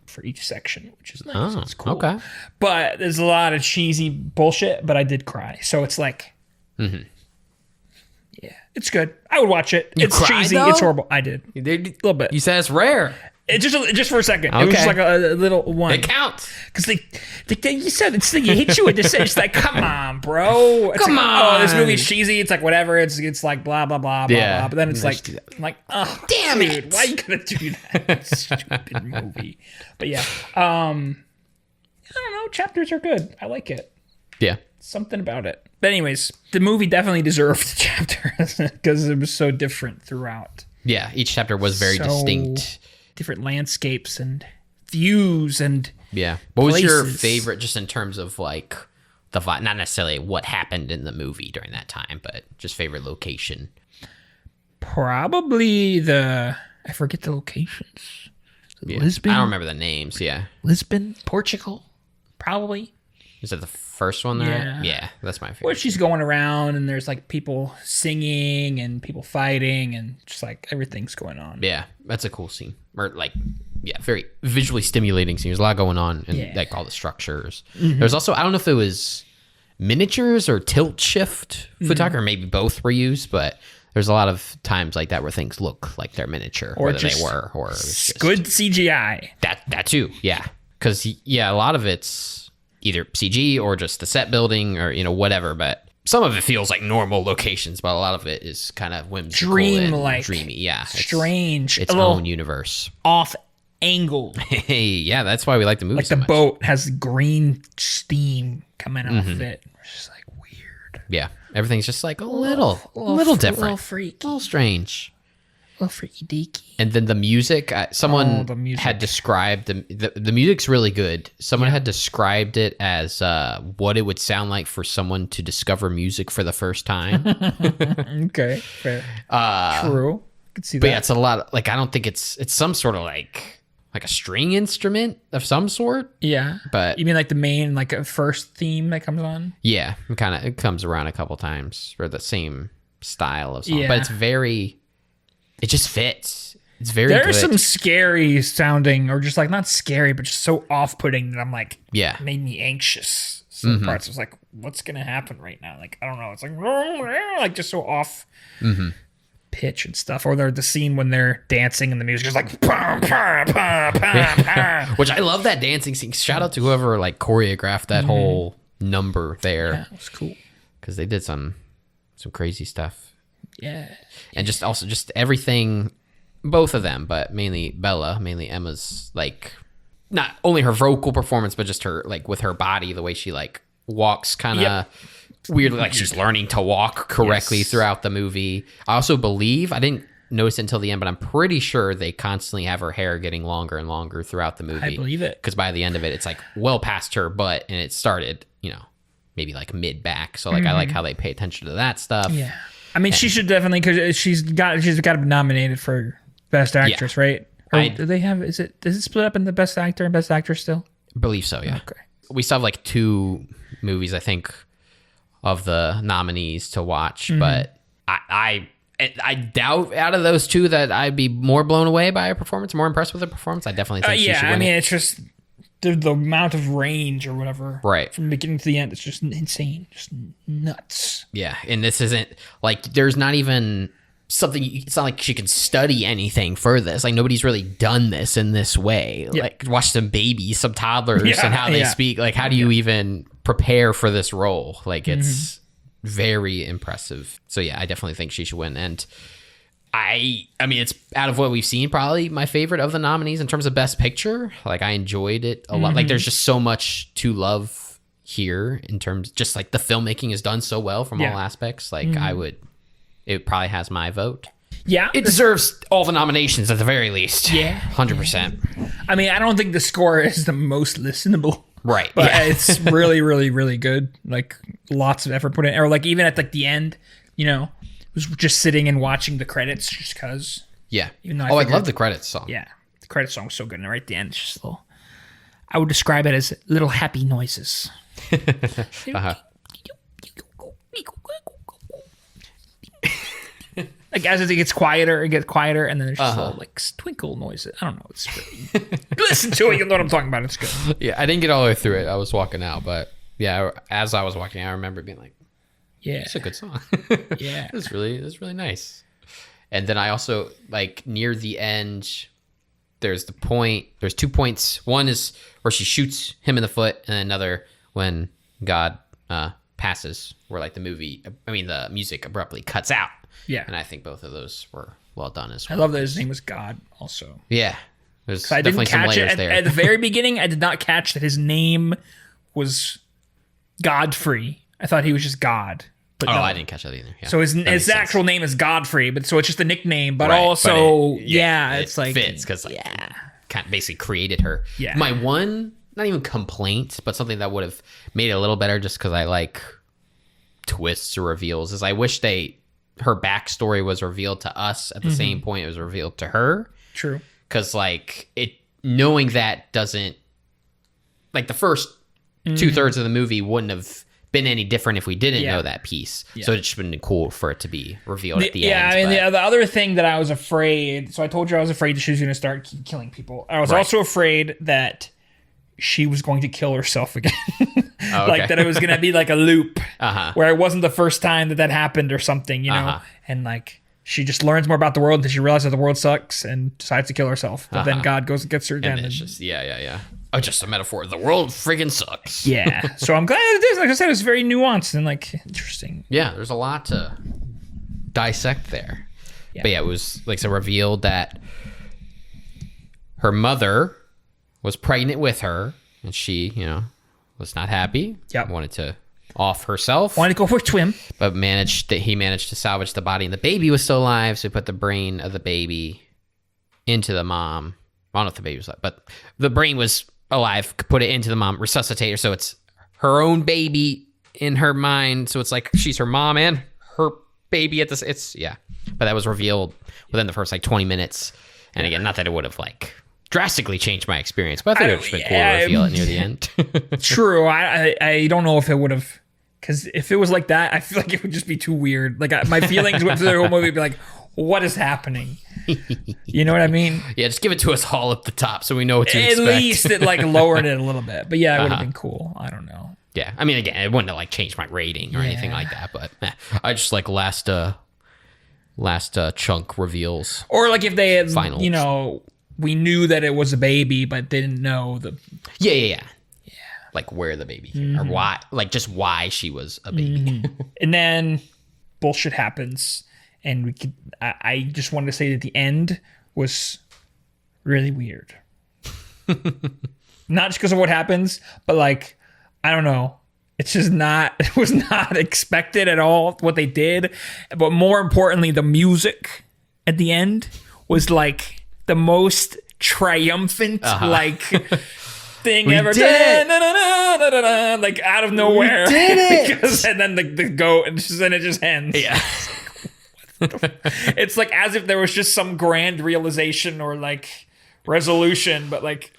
S1: for each section, which is nice. It's cool. Okay. But there's a lot of cheesy bullshit, but I did cry. So it's like, yeah, it's good. I would watch it. It's cheesy. Though? It's horrible. I did.
S2: You did?
S1: A little bit.
S2: You said it's rare.
S1: It just for a second. Okay. It was just like a little one.
S2: It counts.
S1: Because you said it's like, you hit you with this. It's like, come on, bro. It's
S2: come
S1: like,
S2: on.
S1: Oh, this movie's cheesy. It's like whatever. It's like blah blah blah blah blah. But then it's like, oh,
S2: damn
S1: dude,
S2: it!
S1: Why you gonna do that? Stupid movie. But yeah, I don't know. Chapters are good. I like it.
S2: Yeah,
S1: something about it. But anyways, the movie definitely deserved chapters because it was so different throughout.
S2: Yeah, each chapter was very distinct.
S1: Different landscapes and views and
S2: What was your favorite, just in terms of like the vibe? Not necessarily what happened in the movie during that time, but just favorite location.
S1: Probably I forget the locations. Lisbon.
S2: I don't remember the names. Yeah,
S1: Lisbon, Portugal, probably.
S2: Is that the first one there? Yeah, that's my favorite.
S1: Where she's going around and there's like people singing and people fighting and just like everything's going on.
S2: Yeah, that's a cool scene. Or like, very visually stimulating scene. There's a lot going on and like all the structures. There's also, I don't know if it was miniatures or tilt shift photography, or maybe both were used, but there's a lot of times like that where things look like they're miniature, or whether they were, or it was just
S1: good CGI.
S2: That too, yeah. Because a lot of it's either CG or just the set building or whatever, but some of it feels like normal locations, but a lot of it is kind of whimsical,
S1: dreamlike,
S2: dreamy,
S1: strange,
S2: its own universe,
S1: off angled.
S2: Hey, yeah, that's why we like the movie.
S1: Like
S2: so
S1: the
S2: much.
S1: boat has green steam coming off it. It's just like weird.
S2: Yeah, everything's just like a little different, a little freaky, a little strange.
S1: A little freaky deaky.
S2: And then the music, someone had described the music's really good. Someone had described it as what it would sound like for someone to discover music for the first time.
S1: Okay, fair. True. I could see that.
S2: But yeah, it's a lot. Like, I don't think it's some sort of like a string instrument of some sort.
S1: Yeah,
S2: but
S1: you mean like the main like a first theme that comes on?
S2: Yeah, it comes around a couple times for the same style of song, but it's very. It just fits. It's very good.
S1: There's some scary sounding, or just like not scary, but just so off-putting that I'm like, made me anxious. Some parts I was like, what's gonna happen right now? Like, I don't know. It's like just so off pitch and stuff. Or the scene when they're dancing and the music is like, bah, bah, bah, bah.
S2: Which I love that dancing scene. Shout out to whoever like choreographed that whole number there.
S1: Yeah, it was cool
S2: because they did some crazy stuff.
S1: Yeah.
S2: And just everything, both of them, but mainly Bella, mainly Emma's like not only her vocal performance, but just her, like, with her body, the way she, like, walks kind of weirdly, like she's learning to walk correctly throughout the movie. I also believe, I didn't notice it until the end, but I'm pretty sure they constantly have her hair getting longer and longer throughout the movie.
S1: I believe it.
S2: Because by the end of it, it's like well past her butt, and it started, maybe like mid back. So like I like how they pay attention to that stuff.
S1: Yeah. I mean, she should definitely, because she's got to be nominated for Best Actress, right? Or do they have? Does it split up in the Best Actor and Best Actress still?
S2: I believe so. Yeah.
S1: Okay.
S2: We still have like 2 movies, I think, of the nominees to watch, but I doubt out of those 2 that I'd be more blown away by a performance, more impressed with a performance. I definitely think she should win.
S1: It's just the amount of range or whatever,
S2: right,
S1: from the beginning to the end. It's just insane, just nuts.
S2: Yeah, and this isn't like there's not even something. It's not like she can study anything for this. Like nobody's really done this in this way. Yep. Like watch some babies, some toddlers, and how they speak. Like how do you even prepare for this role? Like it's very impressive. So yeah, I definitely think she should win. And I mean, it's out of what we've seen, probably my favorite of the nominees in terms of Best Picture. Like I enjoyed it a lot. Like there's just so much to love here in terms, just like the filmmaking is done so well from all aspects. Like it probably has my vote.
S1: Yeah.
S2: It deserves all the nominations at the very least.
S1: Yeah.
S2: 100%.
S1: I mean, I don't think the score is the most listenable.
S2: Right.
S1: But it's really, really, really good. Like lots of effort put in. Or like even at like the end, was just sitting and watching the credits just because.
S2: Yeah.
S1: Even though
S2: I love the credits song.
S1: Yeah. The credits song was so good. And right at the end, it's just little. I would describe it as little happy noises. Like as it gets quieter, and then there's just little like twinkle noises. I don't know. It's really, listen to it, you'll know what I'm talking about. It's good.
S2: Yeah, I didn't get all the way through it. I was walking out, but yeah, as I was walking out, I remember being like,
S1: "Yeah,
S2: it's a good song."
S1: Yeah,
S2: it was really nice. And then I also like near the end, there's 2 points. One is where she shoots him in the foot, and another when God passes, where like the music abruptly cuts out.
S1: Yeah.
S2: And I think both of those were well done as well.
S1: I love that his name was God also.
S2: Yeah. There's
S1: I
S2: definitely
S1: didn't
S2: some
S1: catch
S2: layers
S1: it
S2: there.
S1: at the very beginning. I did not catch that his name was Godfrey. I thought he was just God. But no.
S2: I didn't catch that either. Yeah.
S1: So his actual name is Godfrey, but so it's just a nickname. But
S2: Right,
S1: also,
S2: but
S1: it's like
S2: fits because kind of basically created her.
S1: Yeah.
S2: My one, not even complaint, but something that would have made it a little better, just because I like twists or reveals, is I wish her backstory was revealed to us at the same point it was revealed to her.
S1: True.
S2: Because like knowing that doesn't, like the first 2/3 of the movie wouldn't have been any different if we didn't know that piece. Yeah. So it's just been cool for it to be revealed at the end.
S1: Yeah, I mean, the other thing that I was afraid, so I told you I was afraid that she was going to start killing people. I was also afraid that she was going to kill herself again. Like that it was going to be like a loop where it wasn't the first time that happened or something, and like she just learns more about the world until she realizes that the world sucks and decides to kill herself. But then God goes and gets her again.
S2: And it's just, yeah. Oh, just a metaphor. The world friggin' sucks.
S1: Yeah. So I'm glad it is. Like I said, it was very nuanced and like interesting.
S2: Yeah, there's a lot to dissect there.
S1: Yeah.
S2: But yeah, it was like so revealed that her mother was pregnant with her, and she, was not happy.
S1: Yep.
S2: Wanted to off herself.
S1: Wanted to go for a swim.
S2: But he managed to salvage the body, and the baby was still alive, so he put the brain of the baby into the mom. I don't know if the baby was alive, but the brain was alive, put it into the mom, resuscitate her, so it's her own baby in her mind, so it's like she's her mom and her baby at this. But that was revealed within the first like 20 minutes. And again, not that it would have like drastically changed my experience, but I think it would have been cool to reveal it near the end.
S1: True. I don't know if it would have, because if it was like that, I feel like it would just be too weird. Like my feelings went through the whole movie would be like, what is happening? You know what I mean?
S2: Yeah, just give it to us all at the top so we know what to expect.
S1: At least it like lowered it a little bit. But yeah, it would have been cool. I don't know.
S2: Yeah, I mean, again, it wouldn't have like changed my rating or anything like that, but I just like last chunk reveals.
S1: Or like if they had,
S2: finals.
S1: We knew that it was a baby, but didn't know the.
S2: Yeah. Like where the baby came or why, like just why she was a baby.
S1: And then bullshit happens, and I just wanted to say that the end was really weird. Not just because of what happens, but like, I don't know. It's just not, it was not expected at all what they did. But more importantly, the music at the end was like the most triumphant, like thing
S2: We
S1: ever.
S2: did it!
S1: Da-da-da-da-da-da, like out of nowhere.
S2: We did it!
S1: Because, and then the goat, and then it just ends.
S2: Yeah.
S1: It's like as if there was just some grand realization or like resolution, but like,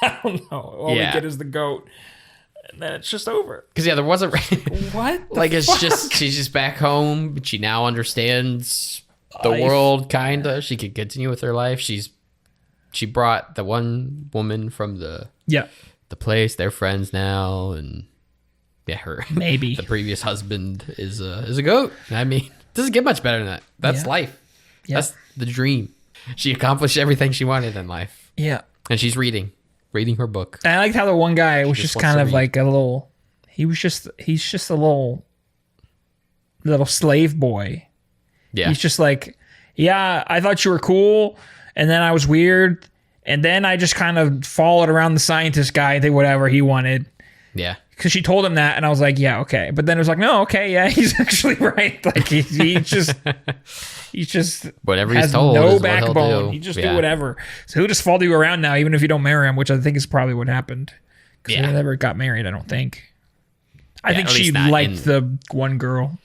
S1: I don't know. All we get is the goat. And then it's just over.
S2: Because there wasn't
S1: What?
S2: like it's just she's just back home, but she now understands the world kinda. She can continue with her life. She brought the one woman from the place. They're friends now, and her
S1: Maybe
S2: the previous husband is a goat. I mean, it doesn't get much better than that. That's life. That's the dream. She accomplished everything she wanted in life.
S1: Yeah.
S2: And she's reading her book.
S1: And I liked how the one guy was just
S2: wants
S1: kind
S2: to
S1: of
S2: read.
S1: like a little. He's just a little slave boy.
S2: Yeah.
S1: He's just like, yeah, I thought you were cool, and then I was weird, and then I just kind of followed around the scientist guy, did whatever he wanted.
S2: Yeah.
S1: Because she told him that, and I was like, yeah, okay. But then it was like, no, okay, yeah, he's actually right. Like he's just
S2: Whatever he's
S1: has
S2: told
S1: no
S2: is what he'll
S1: backbone.
S2: do.
S1: He just
S2: Yeah.
S1: do whatever. So he'll just follow you around now, even if you don't marry him, which I think is probably what happened. Because they never got married, I don't think. I think
S2: at
S1: she
S2: least not
S1: liked the one girl.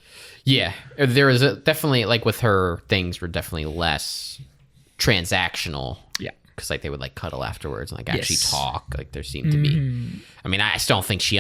S2: Yeah, there was definitely like with her things were definitely less transactional.
S1: Yeah.
S2: Because like they would like cuddle afterwards and like actually
S1: Yes.
S2: talk. Like there seemed to be. I mean, I still don't think she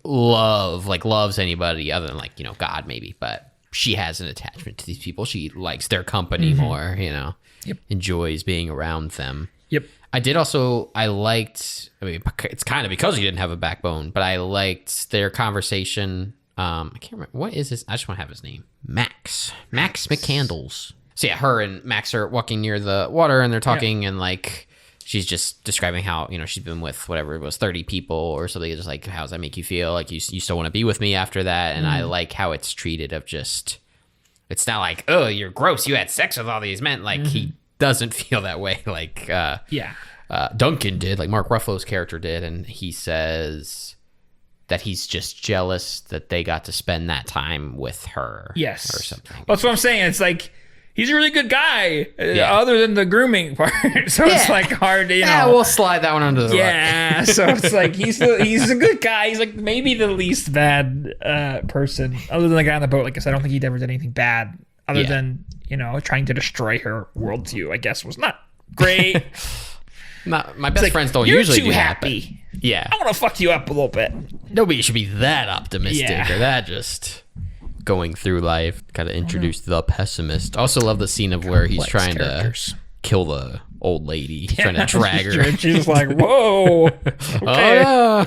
S2: loves anybody other than like God maybe, but she has an attachment to these people. She likes their company more.
S1: Yep.
S2: Enjoys being around them.
S1: Yep.
S2: I liked. I mean, it's kind of because he didn't have a backbone, but I liked their conversation. I can't remember what is his. I just want to have his name. Max McCandles. So yeah, her and Max are walking near the water, and they're talking, and like she's just describing how she's been with whatever it was 30 people or something. Just like, how does that make you feel? Like you still want to be with me after that? And I like how it's treated of just. It's not like, oh, you're gross. You had sex with all these men. Like he doesn't feel that way. Like Duncan did, like Mark Ruffalo's character did, and he says that he's just jealous that they got to spend that time with her.
S1: Yes.
S2: Or something.
S1: That's what I'm saying. It's like, he's a really good guy, other than the grooming part. So it's like hard to,
S2: Yeah, we'll slide that one under the rug.
S1: So it's like, he's a good guy. He's like maybe the least bad person, other than the guy on the boat. Like I said, I don't think he ever did anything bad, other than, trying to destroy her worldview, I guess, was not great.
S2: My best
S1: Like,
S2: friends don't
S1: you're
S2: usually
S1: too
S2: do
S1: happy.
S2: that. But yeah.
S1: I want to fuck you up a little bit.
S2: Nobody should be that optimistic
S1: Yeah.
S2: or that just going through life. Kind of introduce the pessimist. Also love the scene of where he's trying
S1: characters.
S2: to kill the old lady. He's trying to drag her.
S1: She's like, whoa. Okay.
S2: Oh,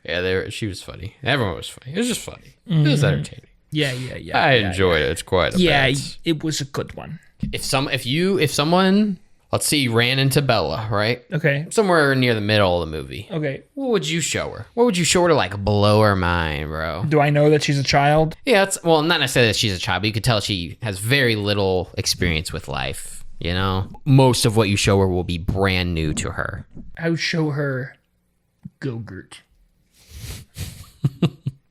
S2: yeah. She was funny. Everyone was funny. It was just funny. It was entertaining.
S1: Yeah.
S2: I enjoyed it. It's quite a bit.
S1: It was a good one.
S2: If someone, let's see, ran into Bella, right?
S1: Okay.
S2: Somewhere near the middle of the movie.
S1: Okay.
S2: What would you show her? What would you show her to like blow her mind, bro?
S1: Do I know that she's a child?
S2: Yeah, not necessarily that she's a child, but you could tell she has very little experience with life. Most of what you show her will be brand new to her.
S1: I would show her Go-Gurt.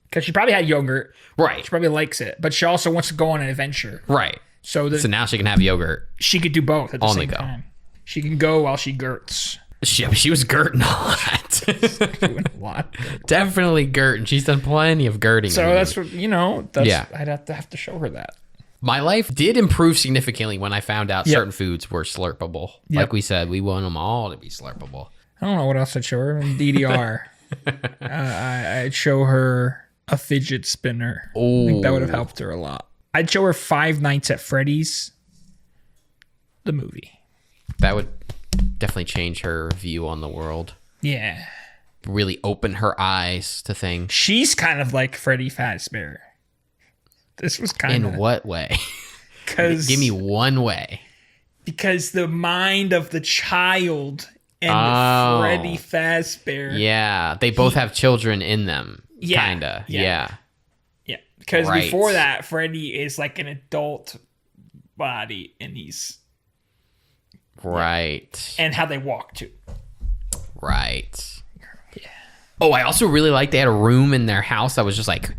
S1: Because she probably had yogurt.
S2: Right.
S1: She probably likes it. But she also wants to go on an adventure.
S2: Right.
S1: So that
S2: So now she can have yogurt.
S1: she could do both at the
S2: On the
S1: same
S2: go.
S1: time. She can go while she gurts.
S2: She was gurting a lot.
S1: Doing a lot.
S2: Definitely gurting. She's done plenty of gurting.
S1: So that's what,
S2: Yeah.
S1: I'd have to show her that.
S2: My life did improve significantly when I found out certain foods were slurpable.
S1: Yep.
S2: Like we said, we want them all to be slurpable.
S1: I don't know what else I'd show her. DDR. I'd show her a fidget spinner. I think that would have helped her a lot. I'd show her Five Nights at Freddy's, the movie.
S2: That would definitely change her view on the world.
S1: Yeah.
S2: Really open her eyes to things.
S1: She's kind of like Freddy Fazbear. This was kind of...
S2: In what way?
S1: Because
S2: Give me one way.
S1: Because the mind of the child and Freddy Fazbear.
S2: Yeah, they both have children in them.
S1: Yeah,
S2: Kinda.
S1: yeah. Yeah. Because
S2: Right.
S1: before that, Freddy is like an adult body, and he's...
S2: Right.
S1: And how they walk, too.
S2: Right. Yeah. Oh, I also really liked they had a room in their house that was just like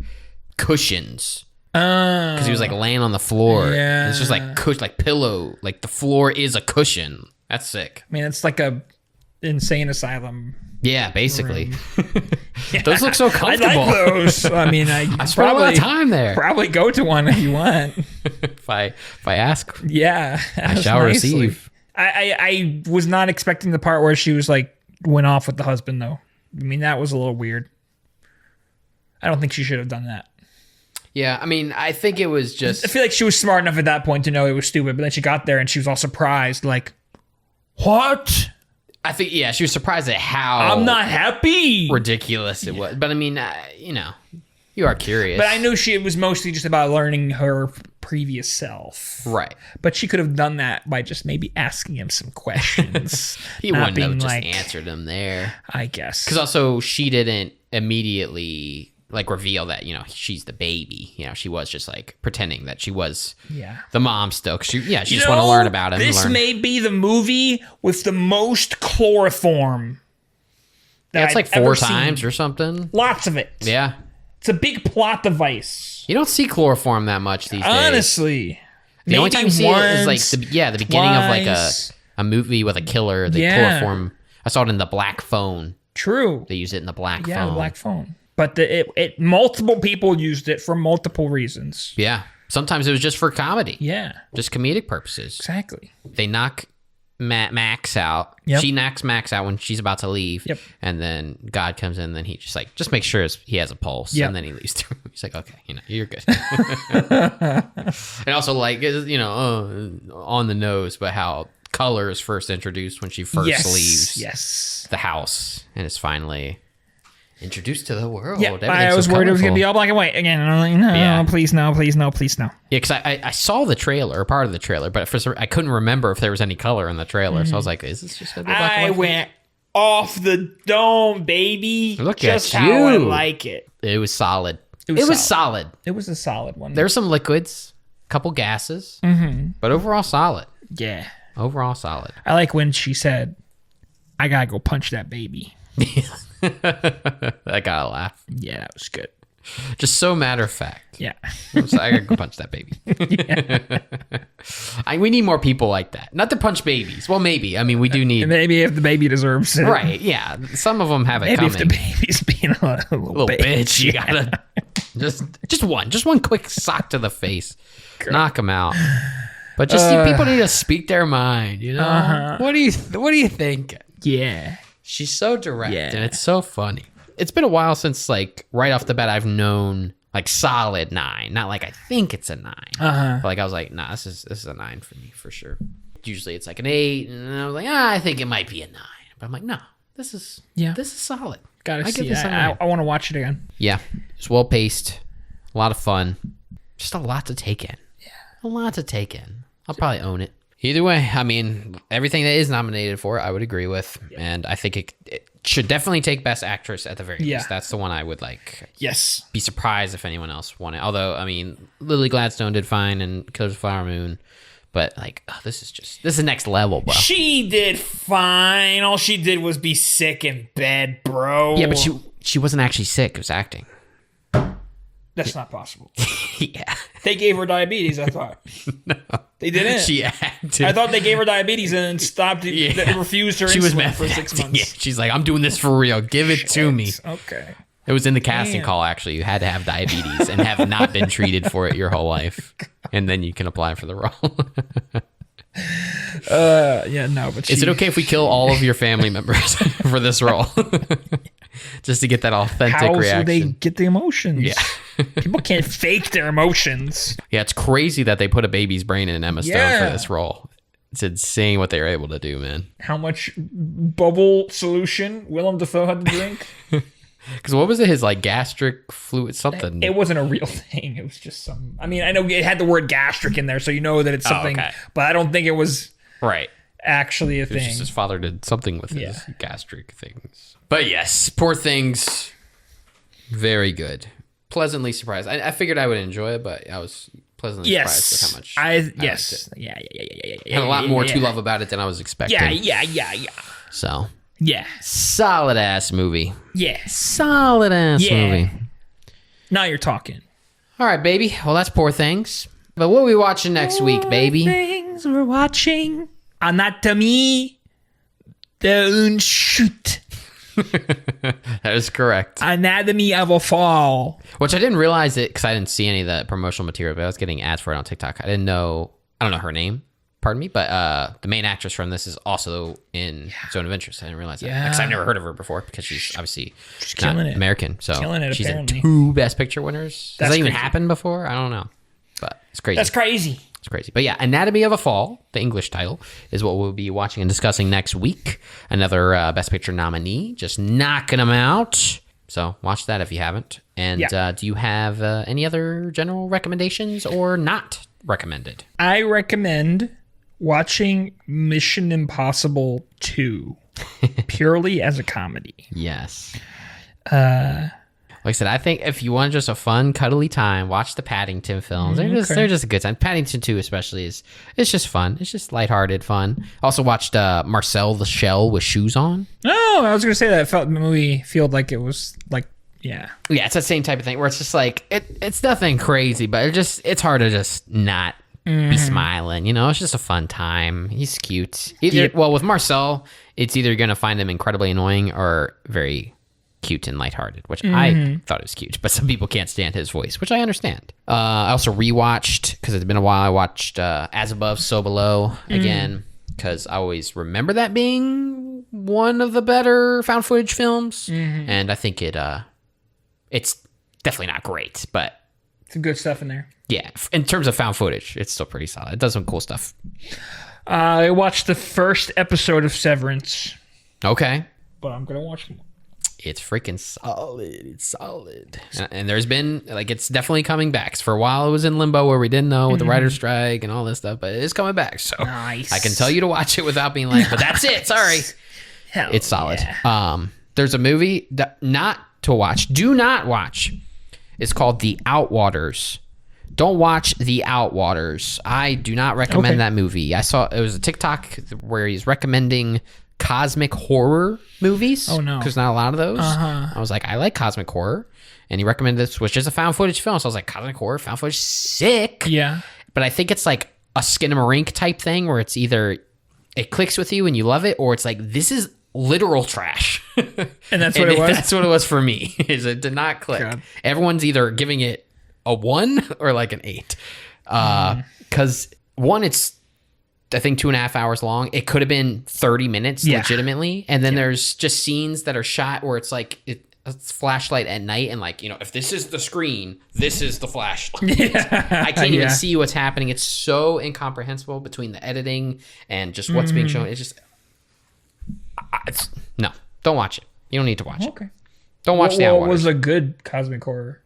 S2: cushions. Because he was like laying on the floor.
S1: Yeah.
S2: And it's just like pillow. Like the floor is a cushion. That's sick.
S1: I mean, it's like a insane asylum.
S2: Yeah, basically. Those look so comfortable.
S1: I like those. I mean, I
S2: spent a lot of time there.
S1: Probably go to one if you want.
S2: if I ask,
S1: yeah,
S2: I shall receive.
S1: I was not expecting the part where she was like went off with the husband though. I mean, that was a little weird. I don't think she should have done that.
S2: Yeah, I mean, I think it was just...
S1: I feel like she was smart enough at that point to know it was stupid, but then she got there and she was all surprised, like, what?
S2: I think, yeah, she was surprised at how...
S1: I'm not happy!
S2: Ridiculous it was. But I mean, you know, you are curious.
S1: But I knew it was mostly just about learning her previous self.
S2: Right.
S1: But she could have done that by just maybe asking him some questions.
S2: He wouldn't have just answered them there.
S1: I guess.
S2: Because also, she didn't immediately... like reveal that, you know, she's the baby. You know, she was just like pretending that she was the mom still. Cause she just want to learn about him.
S1: This may be the movie with the most chloroform.
S2: Yeah, it's like 4 times or something.
S1: Lots of it.
S2: Yeah.
S1: It's a big plot device.
S2: You don't see chloroform that much these days.
S1: Honestly.
S2: The only time you see it is like the beginning of like a movie with a killer. The chloroform. I saw it in The Black Phone.
S1: True.
S2: They use it in The Black Phone.
S1: Yeah, The Black Phone. But multiple people used it for multiple reasons.
S2: Yeah. Sometimes it was just for comedy.
S1: Yeah.
S2: Just comedic purposes.
S1: Exactly.
S2: They knock Max out.
S1: Yep.
S2: She knocks Max out when she's about to leave.
S1: Yep.
S2: And then God comes in and then he just makes sure he has a pulse.
S1: Yep.
S2: And then he leaves. He's like, okay, you know, you're good. And also like, you know, on the nose, but how color is first introduced when she first leaves the house and is finally... introduced to the world.
S1: Yeah, I was worried it was going to be all black and white again. And I'm like, no, please, no, please, no, please, no.
S2: Yeah, because I saw the trailer, or part of the trailer, but I couldn't remember if there was any color in the trailer. Mm-hmm. So I was like, is this just going to be black and white?
S1: I went off the dome, baby.
S2: Look
S1: just
S2: at you.
S1: How I like it.
S2: It was solid. It was solid.
S1: It was a solid one.
S2: There's some liquids, a couple gases, but overall solid.
S1: Yeah.
S2: Overall solid.
S1: I like when she said, I got to go punch that baby.
S2: I gotta laugh.
S1: Yeah, that was good.
S2: Just so matter of fact.
S1: Yeah.
S2: So I gotta go punch that baby. We need more people like that. Not to punch babies. Well, maybe. I mean, we do need.
S1: Maybe if the baby deserves it.
S2: Right. Yeah. Some of them have it
S1: maybe
S2: coming.
S1: Maybe if the baby's being a little bitch.
S2: You gotta just one quick sock to the face, knock them out. But just people need to speak their mind. You know. Uh-huh. What do you think?
S1: Yeah.
S2: She's so direct and it's so funny. It's been a while since like right off the bat I've known like solid 9. Not like I think it's a 9.
S1: Uh-huh.
S2: But like I was like, nah, this is a 9 for me for sure. Usually it's like an 8 and I was like, I think it might be a 9. But I'm like, no, this is solid.
S1: Gotta see it. I want to watch it again.
S2: Yeah. It's well paced. A lot of fun. Just a lot to take in.
S1: Yeah.
S2: A lot to take in. I'll probably own it. Either way, I mean, everything that is nominated for, I would agree with. Yeah. And I think it should definitely take Best Actress at the very least. That's the one I would like.
S1: Yes.
S2: Be surprised if anyone else won it. Although, I mean, Lily Gladstone did fine and Killers of the Flower Moon. But like, this is next level, bro.
S1: She did fine. All she did was be sick in bed, bro.
S2: Yeah, but she wasn't actually sick. It was acting.
S1: That's not possible.
S2: Yeah.
S1: They gave her diabetes, I thought. No. They didn't.
S2: She acted.
S1: I thought they gave her diabetes and then stopped. They refused her insulin for 6 months.
S2: Yeah. She's like, I'm doing this for real. Give it to me.
S1: Okay.
S2: It was in the casting call, actually. You had to have diabetes and have not been treated for it your whole life. And then you can apply for the role.
S1: Yeah, no, but
S2: is it okay if we kill all of your family members for this role? Just to get that authentic reaction.
S1: How do they get the emotions?
S2: Yeah.
S1: People can't fake their emotions.
S2: Yeah, it's crazy that they put a baby's brain in Emma Stone for this role. It's insane what they were able to do, man. How
S1: much bubble solution Willem Dafoe had to drink?
S2: Because what was it? His like gastric fluid something.
S1: It wasn't a real thing. It was just some. I mean, I know it had the word gastric in there, so you know that it's something. Okay. But I don't think it was actually a thing.
S2: Just his father did something with his gastric things. But yes, Poor Things, very good. Pleasantly surprised. I figured I would enjoy it, but I was pleasantly surprised with how much. I liked it. Yeah.
S1: Had
S2: a lot more to love about it than I was expecting.
S1: Yeah.
S2: So
S1: Yeah.
S2: Solid ass movie.
S1: Yeah.
S2: Solid ass movie.
S1: Now you're talking.
S2: All right, baby. Well, that's Poor Things. But what are we watching next week, baby?
S1: Things we're watching. Anatomy. Don't shoot.
S2: That is correct.
S1: Anatomy of a Fall.
S2: Which I didn't realize it because I didn't see any of the promotional material, but I was getting ads for it on TikTok. I don't know her name. Pardon me, but the main actress from this is also in Zone of Interest. I didn't realize that.
S1: Yeah.
S2: Because I've never heard of her before because she's obviously not
S1: killing it.
S2: American. So
S1: Killing it,
S2: she's
S1: apparently.
S2: in 2 Best Picture winners. Has
S1: That's
S2: that even
S1: crazy.
S2: happened before? I don't know. But it's crazy.
S1: That's crazy.
S2: It's crazy. But yeah, Anatomy of a Fall, the English title, is what we'll be watching and discussing next week. Another Best Picture nominee, just knocking them out. So watch that if you haven't. And do you have any other general recommendations or not recommended?
S1: I recommend watching Mission Impossible 2 purely as a comedy.
S2: Yes. Like I said, I think if you want just a fun, cuddly time, watch the Paddington films. They're just a good time. Paddington 2 especially it's just fun. It's just lighthearted fun. Also watched Marcel the Shell with Shoes On.
S1: Oh, I was gonna say that the movie felt like it was like yeah,
S2: it's that same type of thing where it's just like it's nothing crazy, but it's hard to just not be smiling. You know, it's just a fun time. He's cute. Well, with Marcel, it's either gonna find him incredibly annoying or very cute and lighthearted, which I thought it was cute, but some people can't stand his voice, which I understand. I also rewatched, because it's been a while, I watched As Above, So Below again, because I always remember that being one of the better found footage films, and I think it's definitely not great, but
S1: some good stuff in there.
S2: yeah, in terms of found footage, it's still pretty solid. It does some cool stuff.
S1: I watched the first episode of Severance,
S2: Okay.
S1: but I'm gonna watch more.
S2: It's freaking solid. It's solid. And there's been, like, it's definitely coming back. For a while, it was in limbo where we didn't know with the writer's strike and all this stuff, but it is coming back. So
S1: Nice.
S2: I can tell you to watch it without being like, but that's it. Sorry.
S1: Hell
S2: It's solid.
S1: yeah.
S2: There's a movie that not to watch. Do not watch. It's called The Outwaters. Don't watch The Outwaters. I do not recommend that movie. I saw, it was a TikTok where he's recommending cosmic horror movies.
S1: Oh, no.
S2: Because not a lot of those. I was like, I like cosmic horror. And he recommended this, which is a found footage film. So I was like, cosmic horror, found footage, sick.
S1: Yeah.
S2: But I think it's like a Skinamarink type thing where it's either it clicks with you and you love it, or it's like, this is literal trash.
S1: And that's what it was?
S2: That's what it was for me, is it did not click.
S1: God.
S2: Everyone's either giving it a 1 or like an 8. Because one, it's I think 2.5 hours long. It could have been 30 minutes legitimately. And then there's just scenes that are shot where it's like it's flashlight at night, and like, you know, if this is the screen, this is the flashlight. I can't even see what's happening. It's so incomprehensible between the editing and just what's being shown. It's just no, don't watch it. You don't need to watch it.
S1: Okay.
S2: Don't watch The Outwaters.
S1: What was a good cosmic horror?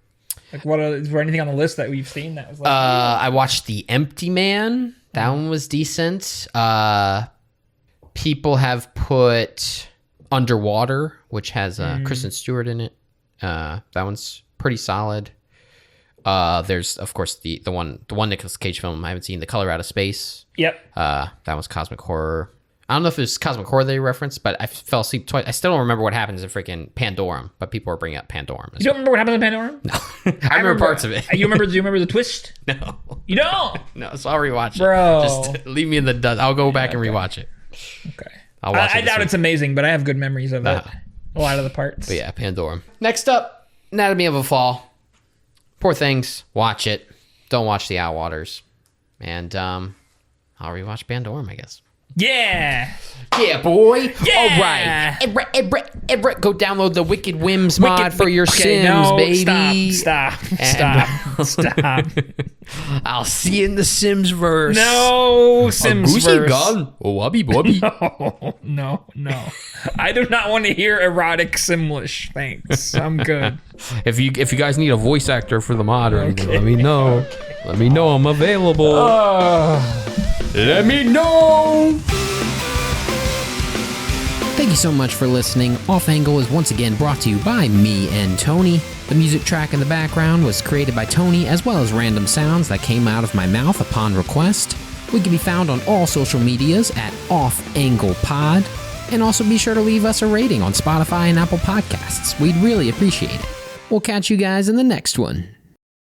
S1: Like, is there anything on the list that we've seen that was like?
S2: I watched The Empty Man. That one was decent. People have put Underwater, which has Kristen Stewart in it. That one's pretty solid. There's of course the one Nicolas Cage film I haven't seen, The Color Out of Space.
S1: Yep.
S2: That was cosmic horror. I don't know if it was cosmic horror they referenced, but I fell asleep twice. I still don't remember what happens in freaking Pandorum, but people are bringing up Pandorum.
S1: You don't remember what happened in Pandorum?
S2: No. I remember parts of it.
S1: Do you remember the twist?
S2: No.
S1: You don't?
S2: No, so I'll rewatch it.
S1: Bro.
S2: Just leave me in the dust. I'll go back and rewatch it.
S1: Okay.
S2: I'll watch it
S1: I
S2: this
S1: doubt
S2: week.
S1: it's amazing, but I have good memories of it. A lot of the parts.
S2: But yeah, Pandorum. Next up, Anatomy of a Fall. Poor Things. Watch it. Don't watch The Outwaters. And I'll rewatch Pandorum, I guess.
S1: Yeah.
S2: Yeah, boy.
S1: Yeah.
S2: All right. Everett, go download the Wicked Whims mod for your Sims, baby.
S1: Stop.
S2: I'll see you in the Sims verse.
S1: No, Sims verse.
S2: Gun. Wubby wubby.
S1: No. I do not want to hear erotic Simlish. Thanks. I'm good.
S2: If you guys need a voice actor for the mod or anything, let me know. Let me know. I'm available. Let me know. Thank you so much for listening. Off Angle is once again brought to you by me and Tony. The music track in the background was created by Tony, as well as random sounds that came out of my mouth upon request. We can be found on all social medias at Off Angle Pod. And also be sure to leave us a rating on Spotify and Apple Podcasts. We'd really appreciate it. We'll catch you guys in the next one.